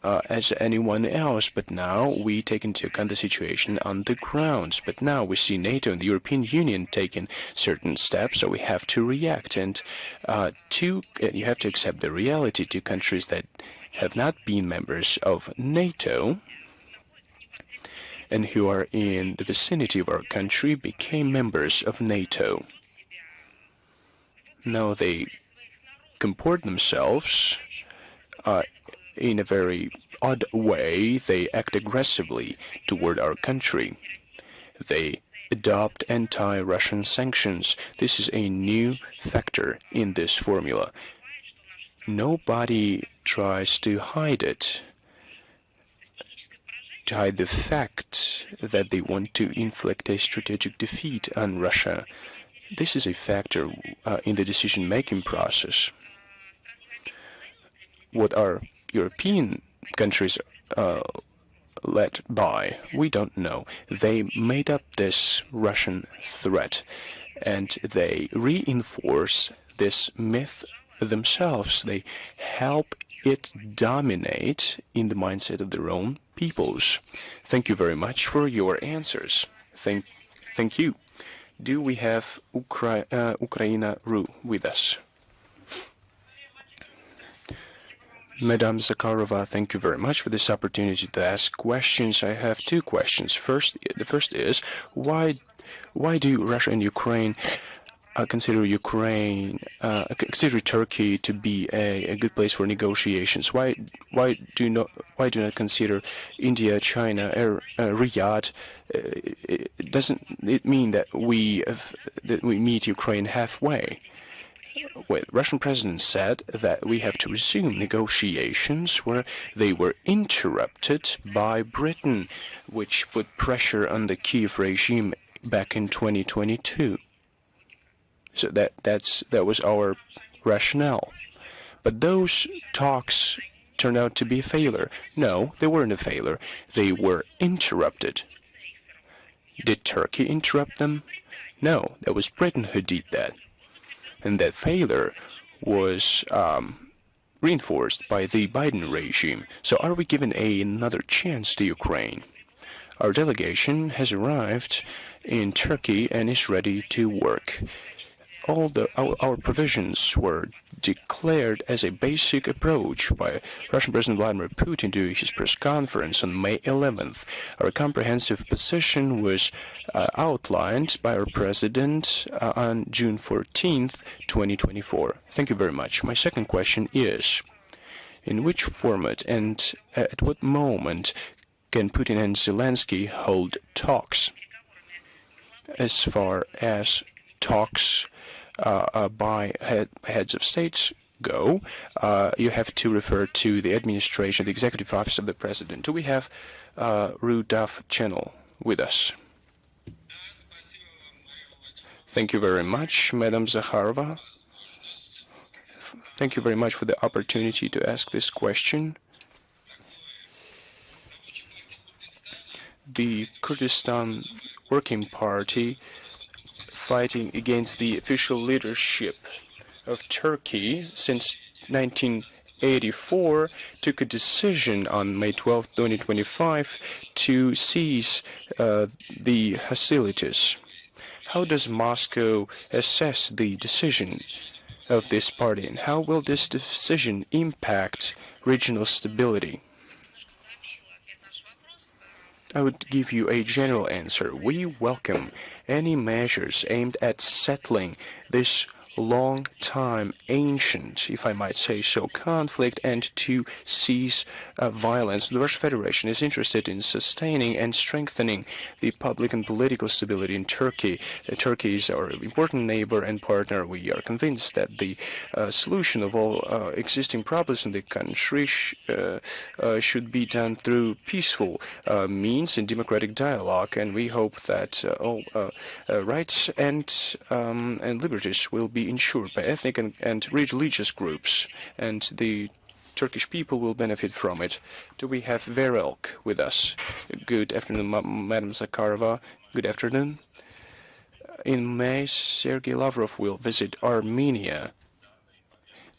as anyone else, but now we take into account the situation on the grounds. But now we see NATO and the European Union taking certain steps, so we have to react, and you have to accept the reality. To countries that have not been members of NATO and who are in the vicinity of our country became members of NATO. Now they comport themselves in a very odd way. They act aggressively toward our country. They adopt anti-Russian sanctions. This is a new factor in this formula. Nobody tries to hide it, to hide the fact that they want to inflict a strategic defeat on Russia. This is a factor in the decision-making process. What are European countries led by? We don't know. They made up this Russian threat, and they reinforce this myth themselves. They help it dominate in the mindset of their own peoples. Thank you very much for your answers. Thank you. Do we have Ukraina Ru with us? Madam Zakharova, thank you very much for this opportunity to ask questions. I have two questions. The first is, why do Russia and Ukraine consider Turkey to be a good place for negotiations? Why do not consider India, China, Riyadh? Doesn't it mean that we meet Ukraine halfway? Well, the Russian president said that we have to resume negotiations where they were interrupted by Britain, which put pressure on the Kiev regime back in 2022. So that was our rationale. But those talks turned out to be a failure. No, they weren't a failure. They were interrupted. Did Turkey interrupt them? No, that was Britain who did that. And that failure was reinforced by the Biden regime. So are we giving another chance to Ukraine? Our delegation has arrived in Turkey and is ready to work. All our provisions were declared as a basic approach by Russian President Vladimir Putin during his press conference on May 11th. Our comprehensive position was outlined by our president on June 14th, 2024. Thank you very much. My second question is, in which format and at what moment can Putin and Zelensky hold talks? As far as talks by heads of states go, you have to refer to the administration, the executive office of the president. Do we have Rudolf Channel with us? Thank you very much, Madam Zakharova. Thank you very much for the opportunity to ask this question. The Kurdistan Working Party, fighting against the official leadership of Turkey since 1984, took a decision on May 12, 2025 to cease the hostilities. How does Moscow assess the decision of this party, and how will this decision impact regional stability? I would give you a general answer. We welcome any measures aimed at settling this long-time ancient, if I might say so, conflict and to cease violence. The Russian Federation is interested in sustaining and strengthening the public and political stability in Turkey. Turkey is our important neighbor and partner. We are convinced that the solution of all existing problems in the country should be done through peaceful means and democratic dialogue, and we hope that all rights and liberties will be ensured by ethnic and religious groups, and the Turkish people will benefit from it. Do we have Verelk with us? Good afternoon, Madam Zakharova. Good afternoon. In May, Sergei Lavrov will visit Armenia.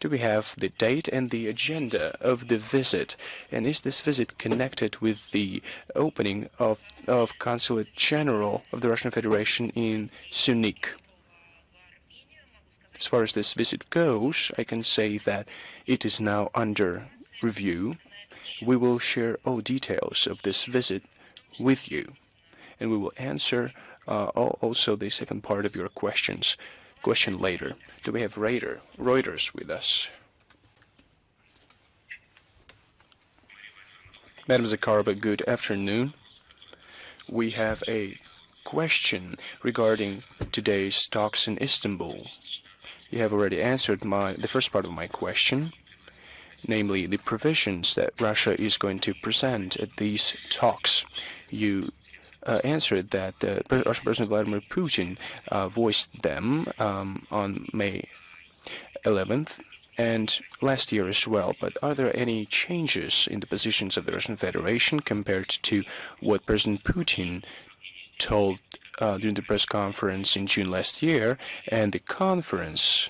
Do we have the date and the agenda of the visit? And is this visit connected with the opening of Consulate General of the Russian Federation in Syunik? As far as this visit goes, I can say that it is now under review. We will share all details of this visit with you, and we will answer also the second part of your question later. Do we have Reuters with us? Madam Zakharova, good afternoon. We have a question regarding today's talks in Istanbul. You have already answered the first part of my question, namely the provisions that Russia is going to present at these talks. You answered that Russian President Vladimir Putin voiced them on May 11th and last year as well. But are there any changes in the positions of the Russian Federation compared to what President Putin told during the press conference in June last year, and the conference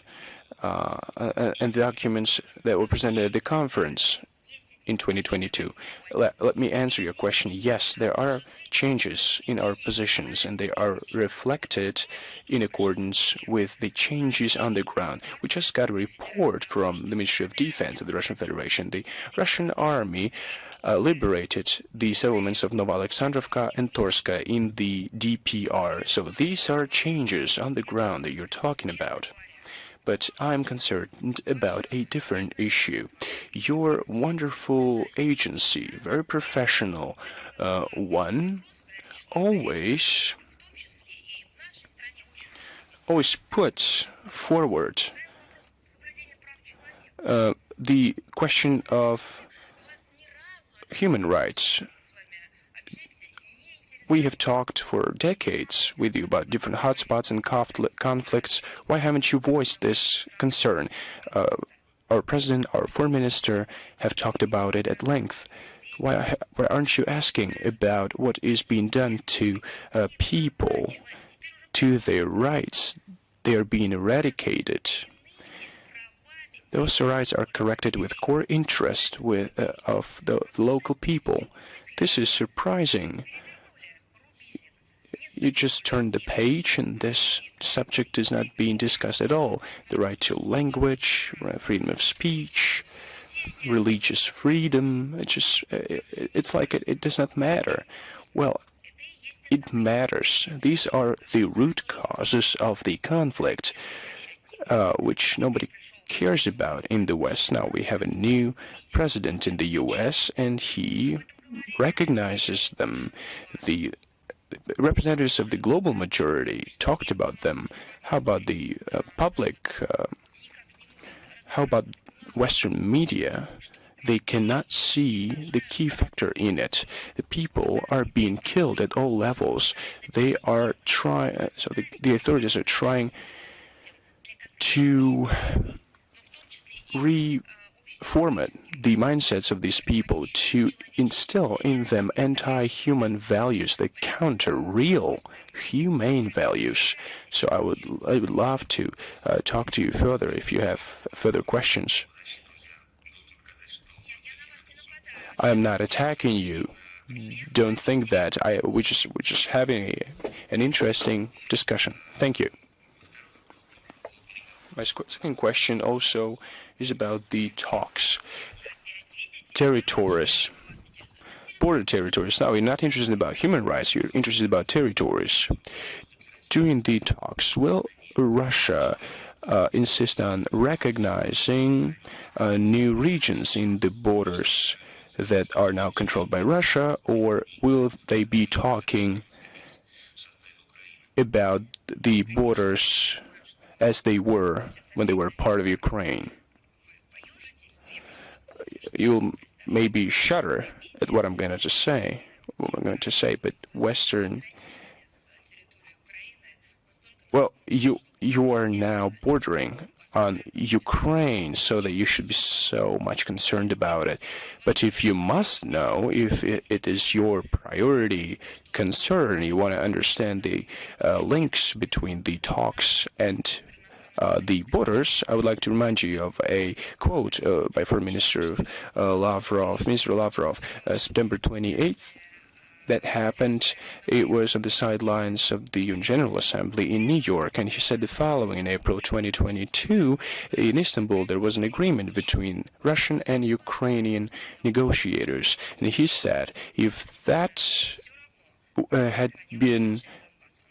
and the documents that were presented at the conference in 2022? Let me answer your question. Yes, there are changes in our positions, and they are reflected in accordance with the changes on the ground. We just got a report from the Ministry of Defense of the Russian Federation. The Russian army liberated the settlements of Novoalexandrovka and Torska in the DPR. So these are changes on the ground that you're talking about. But I'm concerned about a different issue. Your wonderful agency, very professional one, always puts forward the question of human rights. We have talked for decades with you about different hotspots and conflicts. Why haven't you voiced this concern? Our president, our foreign minister have talked about it at length. Why aren't you asking about what is being done to people, to their rights? They are being eradicated. those rights are corrected with core interest of the local people. This is surprising. You just turn the page and this subject is not being discussed at all. The right to language, freedom of speech, religious freedom, it's like it does not matter. Well, it matters. These are the root causes of the conflict, which nobody cares about in the West. Now we have a new president in the US and he recognizes them. The representatives of the global majority talked about them. How about the public? How about Western media? They cannot see the key factor in it. The people are being killed at all levels. They are trying, so the authorities are trying to reformat the mindsets of these people, to instill in them anti-human values that counter real humane values. So I would love to talk to you further if you have further questions. I am not attacking you. Don't think that. We're just having an interesting discussion. Thank you. My second question also is about the talks. Territories, border territories. Now, you're not interested about human rights, you're interested about territories. During the talks, will Russia insist on recognizing new regions in the borders that are now controlled by Russia, or will they be talking about the borders as they were when they were part of Ukraine? You'll maybe shudder at what I'm going to say, but Western, well, you are now bordering on Ukraine, so that you should be so much concerned about it. But if you must know, if it is your priority concern, you want to understand the links between the talks and the borders, I would like to remind you of a quote by Foreign Minister Lavrov, September 28th. That happened. It was on the sidelines of the UN General Assembly in New York, and he said the following: in April 2022, in Istanbul, there was an agreement between Russian and Ukrainian negotiators, and he said if that had been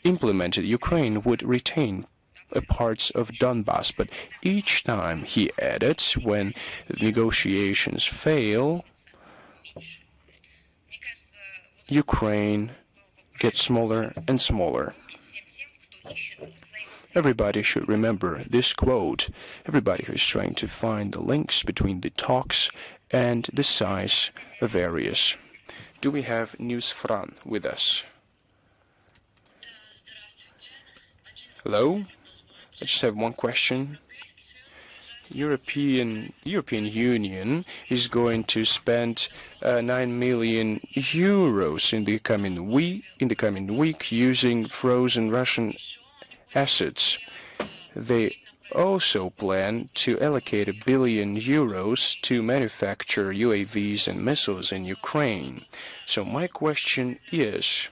implemented, Ukraine would retain parts of Donbass. But each time, he added, when negotiations fail, Ukraine gets smaller and smaller. Everybody should remember this quote. Everybody who is trying to find the links between the talks and the size of areas. Do we have News Fran with us? Hello? I just have one question. European Union is going to spend 9 million euros in the coming week using frozen Russian assets. They also plan to allocate 1 billion euros to manufacture UAVs and missiles in Ukraine. So my question is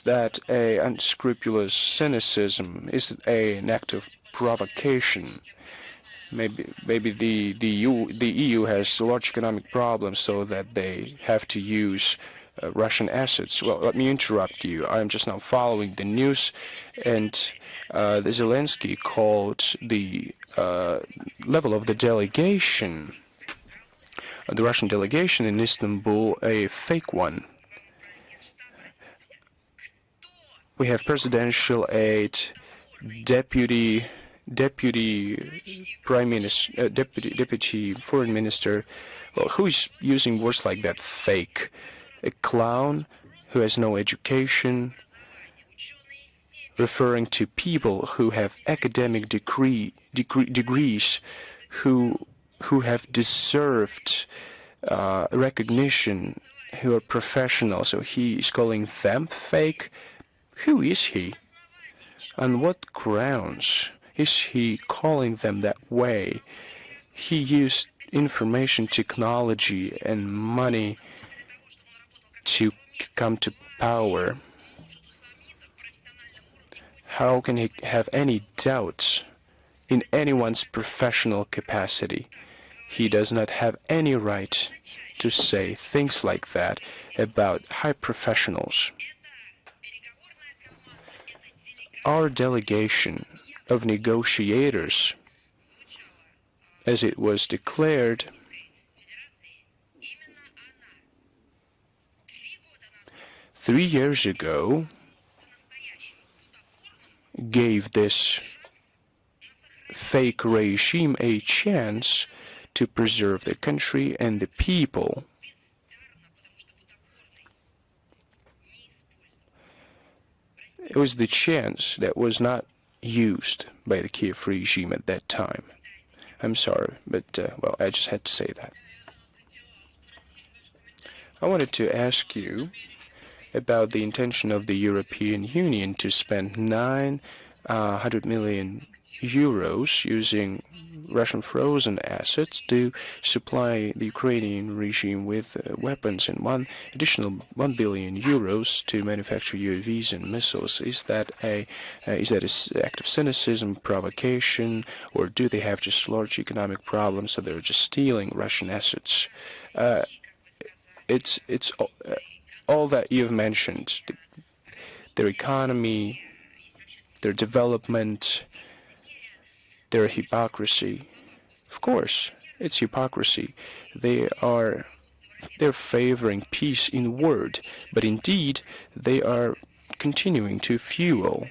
that an unscrupulous cynicism? Is it an act of provocation? Maybe the EU has large economic problems, so that they have to use Russian assets. Well, let me interrupt you. I'm just now following the news, and the Zelensky called the level of the delegation, the Russian delegation in Istanbul, a fake one. We have presidential aide, deputy prime minister, deputy foreign minister. Well, who is using words like that? Fake. A clown who has no education, referring to people who have academic degrees, who have deserved recognition, who are professional. So he is calling them fake. Who is he? On what grounds is he calling them that way? He used information technology and money to come to power. How can he have any doubts in anyone's professional capacity? He does not have any right to say things like that about high professionals. Our delegation of negotiators, as it was declared, three years ago, gave this fake regime a chance to preserve the country and the people. It was the chance that was not used by the Kiev regime at that time. I'm sorry, but, well, I just had to say that. I wanted to ask you about the intention of the European Union to spend 900 million euros using Russian frozen assets to supply the Ukrainian regime with weapons, and one additional 1 billion euros to manufacture UAVs and missiles. Is that an act of cynicism, provocation, or do they have just large economic problems, so they're just stealing Russian assets? It's all that you've mentioned, their economy, their development, their hypocrisy. Of course, it's hypocrisy. They're favoring peace in word, but indeed they are continuing to fuel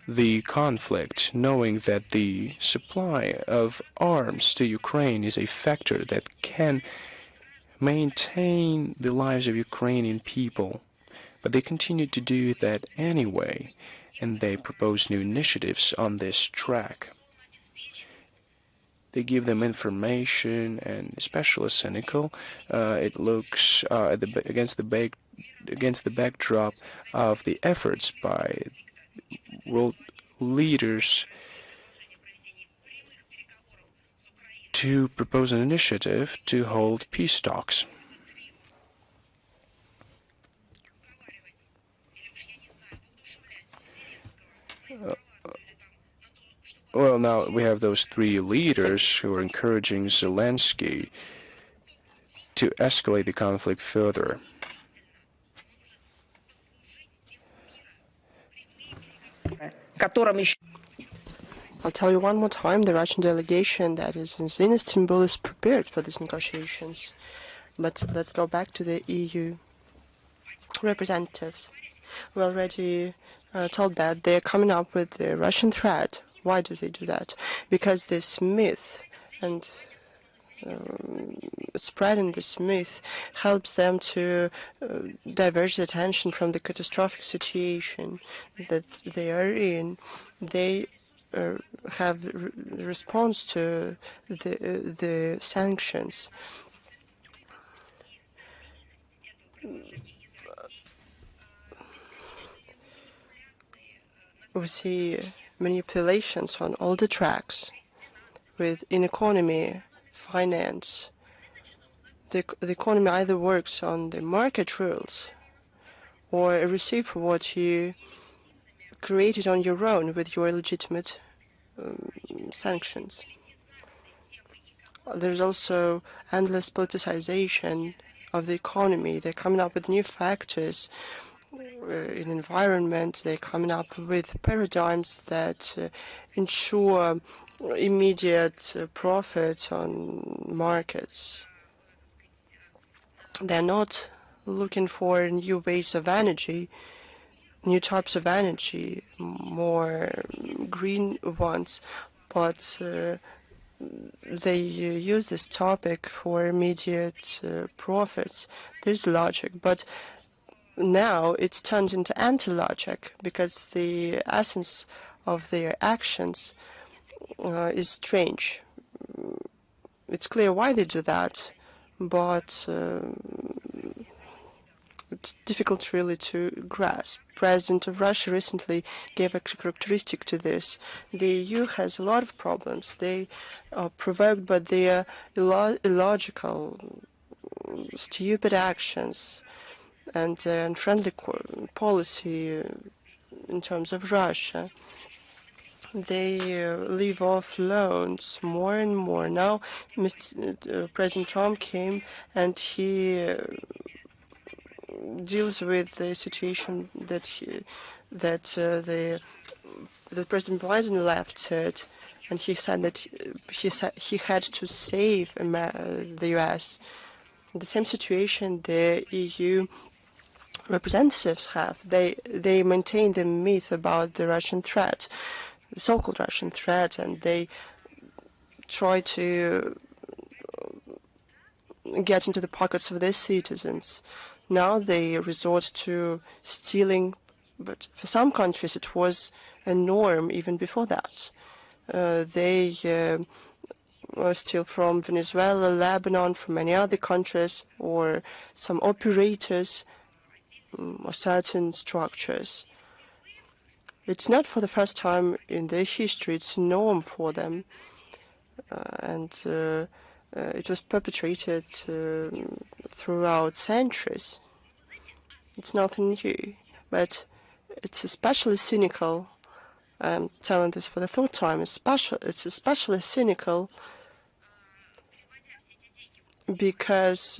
the conflict, knowing that the supply of arms to Ukraine is a factor that can maintain the lives of Ukrainian people. But they continue to do that anyway, and they propose new initiatives on this track. They give them information, and especially cynical. It looks against the backdrop of the efforts by world leaders to propose an initiative to hold peace talks. Well, now we have those three leaders who are encouraging Zelensky to escalate the conflict further. I'll tell you one more time, the Russian delegation that is in Istanbul is prepared for these negotiations. But let's go back to the EU representatives. We already told that they're coming up with the Russian threat. Why do they do that? Because this myth and spreading this myth helps them to divert the attention from the catastrophic situation that they are in. They have response to the sanctions. We see manipulations on all the tracks with in economy, finance. The economy either works on the market rules or receive what you created on your own with your legitimate sanctions. There's also endless politicization of the economy. They're coming up with new factors in environment. They're coming up with paradigms that ensure immediate profit on markets. They're not looking for new ways of energy, new types of energy, more green ones, but they use this topic for immediate profits. There's logic, but now it's turned into anti-logic because the essence of their actions is strange. It's clear why they do that, but difficult really to grasp. President of Russia recently gave a characteristic to this. The EU has a lot of problems. They are provoked by their illogical, stupid actions and unfriendly policy in terms of Russia. They leave off loans more and more. Now, President Trump came and he deals with the situation that President Biden left it, and he said that he had to save the U.S. The same situation the EU representatives have. They maintain the myth about the Russian threat, the so-called Russian threat, and they try to get into the pockets of their citizens. Now they resort to stealing, but for some countries it was a norm even before that. They steal from Venezuela, Lebanon, from many other countries, or some operators or certain structures. It's not for the first time in their history, it's a norm for them. And it was perpetrated throughout centuries. It's nothing new, but it's especially cynical. I'm telling this for the third time. It's especially cynical because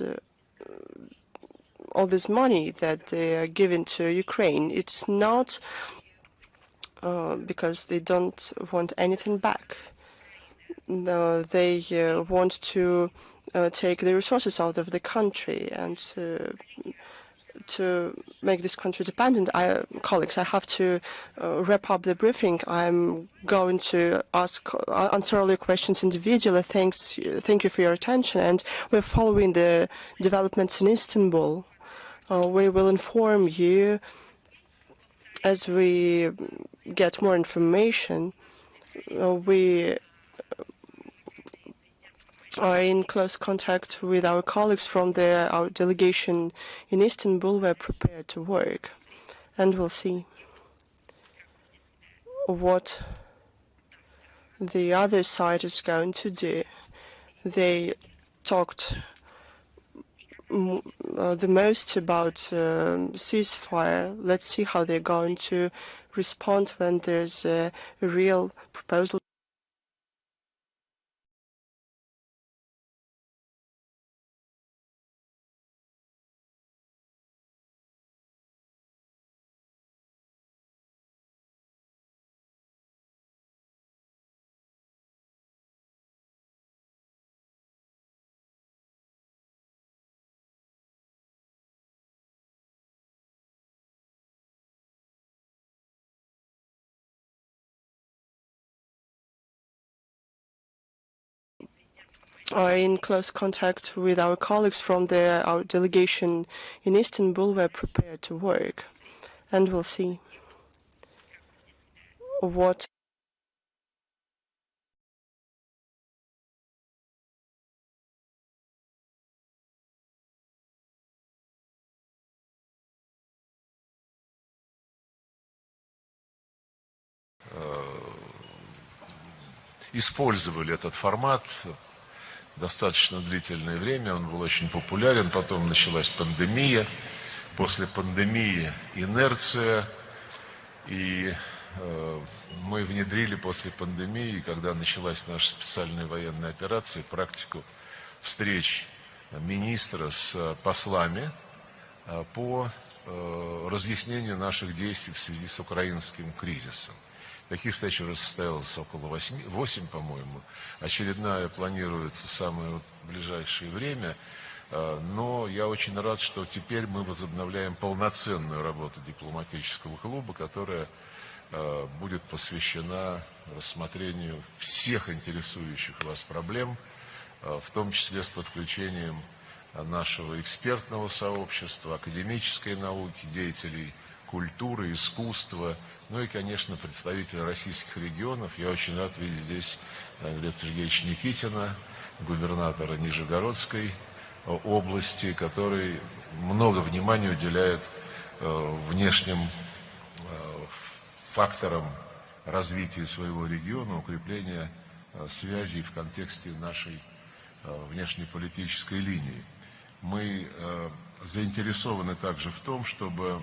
all this money that they are giving to Ukraine, it's not because they don't want anything back. No, they want to take the resources out of the country and to make this country dependent. Colleagues, I have to wrap up the briefing. I'm going to answer all your questions individually. Thank you for your attention, and we're following the developments in Istanbul. We will inform you as we get more information. We are in close contact with our colleagues from our delegation in Istanbul. We're prepared to work, and we'll see what the other side is going to do. They talked the most about ceasefire. Let's see how they're going to respond when there's a real proposal. Are in close contact with our colleagues from our delegation in Istanbul. We're prepared to work, and we'll see what использовали этот формат достаточно длительное время, он был очень популярен, потом началась пандемия, после пандемии инерция, и мы внедрили после пандемии, когда началась наша специальная военная операция, практику встреч министра с послами по разъяснению наших действий в связи с украинским кризисом. Таких встреч уже состоялось около 8, по-моему. Очередная планируется в самое ближайшее время. Но я очень рад, что теперь мы возобновляем полноценную работу дипломатического клуба, которая будет посвящена рассмотрению всех интересующих вас проблем, в том числе с подключением нашего экспертного сообщества, академической науки, деятелей культуры, искусства, ну и, конечно, представителей российских регионов. Я очень рад видеть здесь Глеба Сергеевича Никитина, губернатора Нижегородской области, который много внимания уделяет внешним факторам развития своего региона, укрепления связей в контексте нашей внешнеполитической линии. Мы заинтересованы также в том, чтобы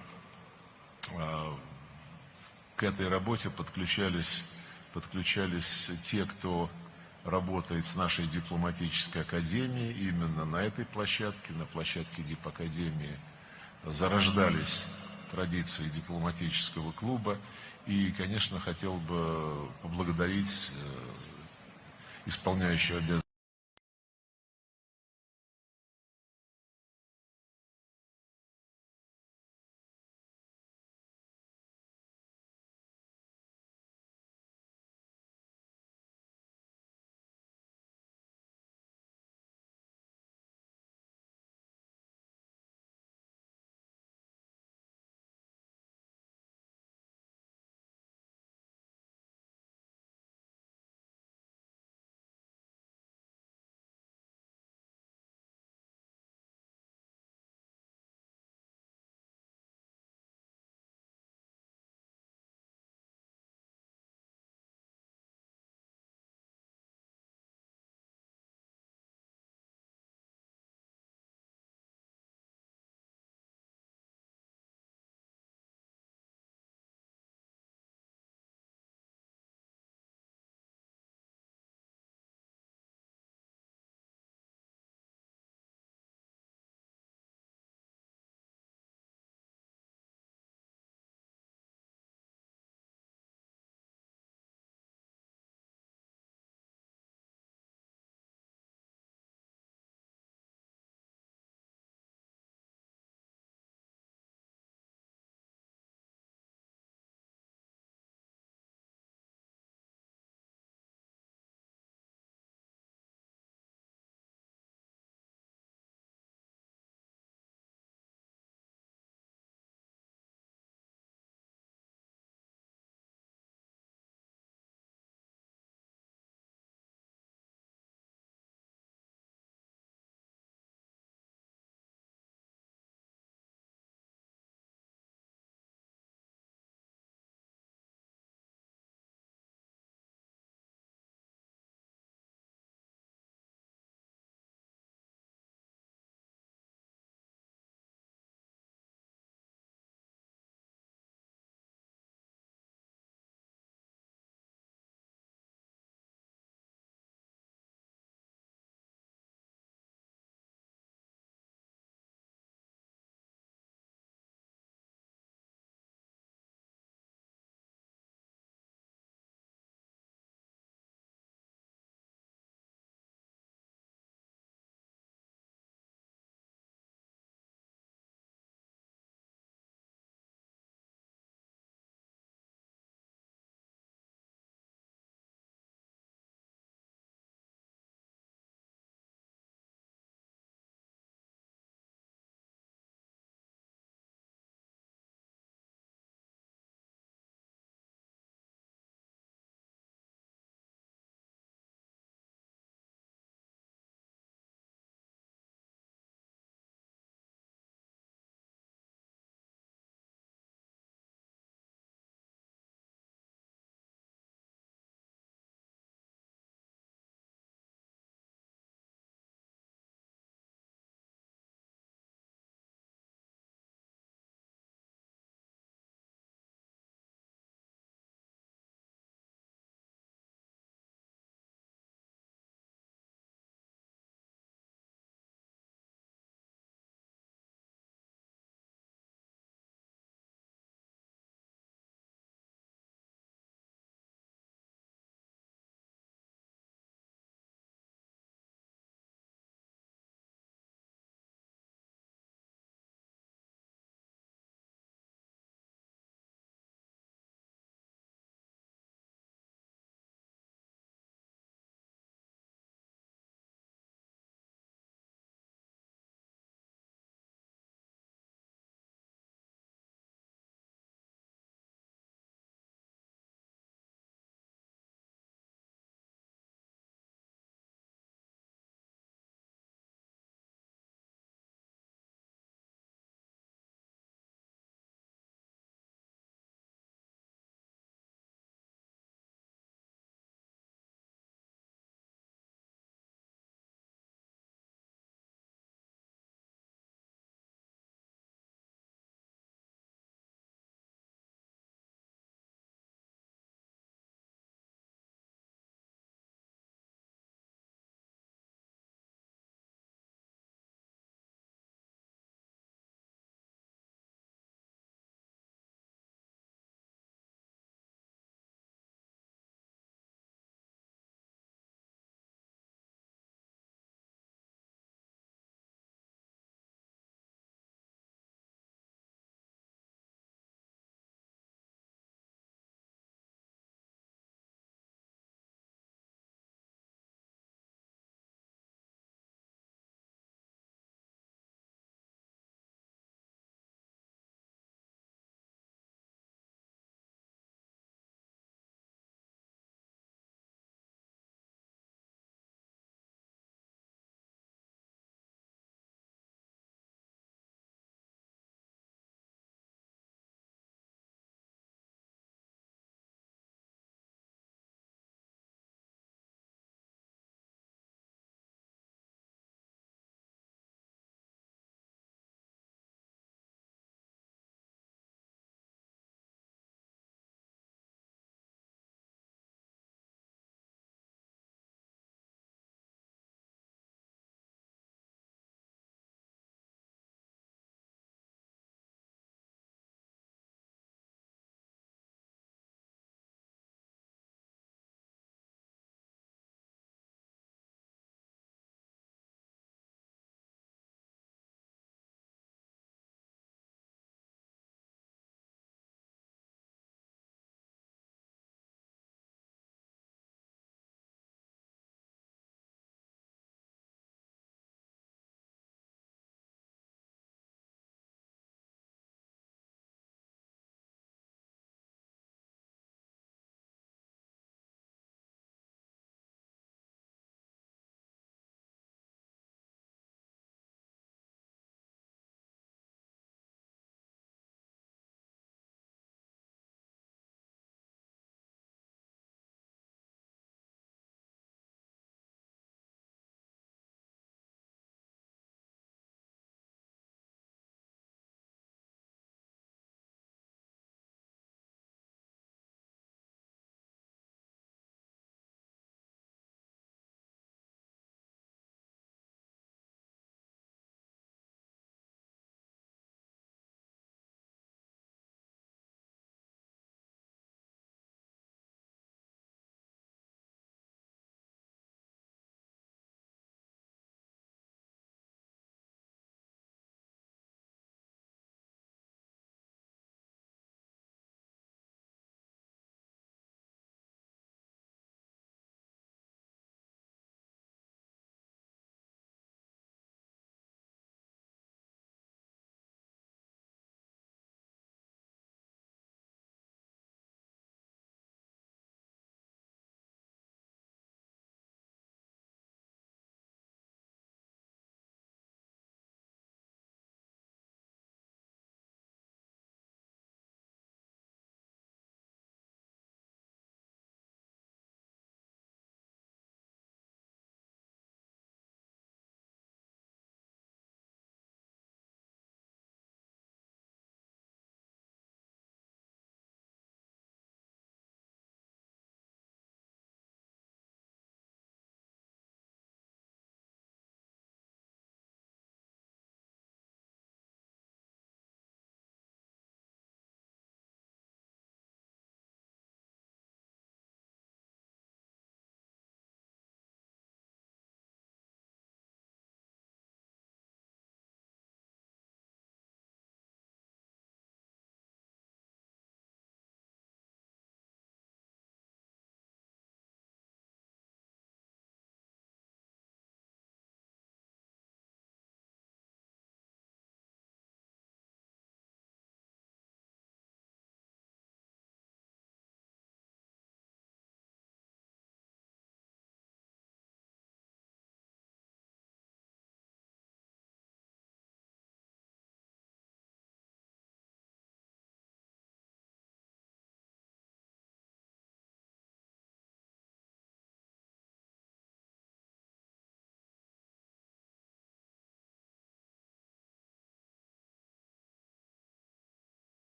к этой работе подключались те, кто работает с нашей дипломатической академией. Именно на этой площадке, на площадке Дипакадемии, зарождались традиции дипломатического клуба. И, конечно, хотел бы поблагодарить исполняющего обязанности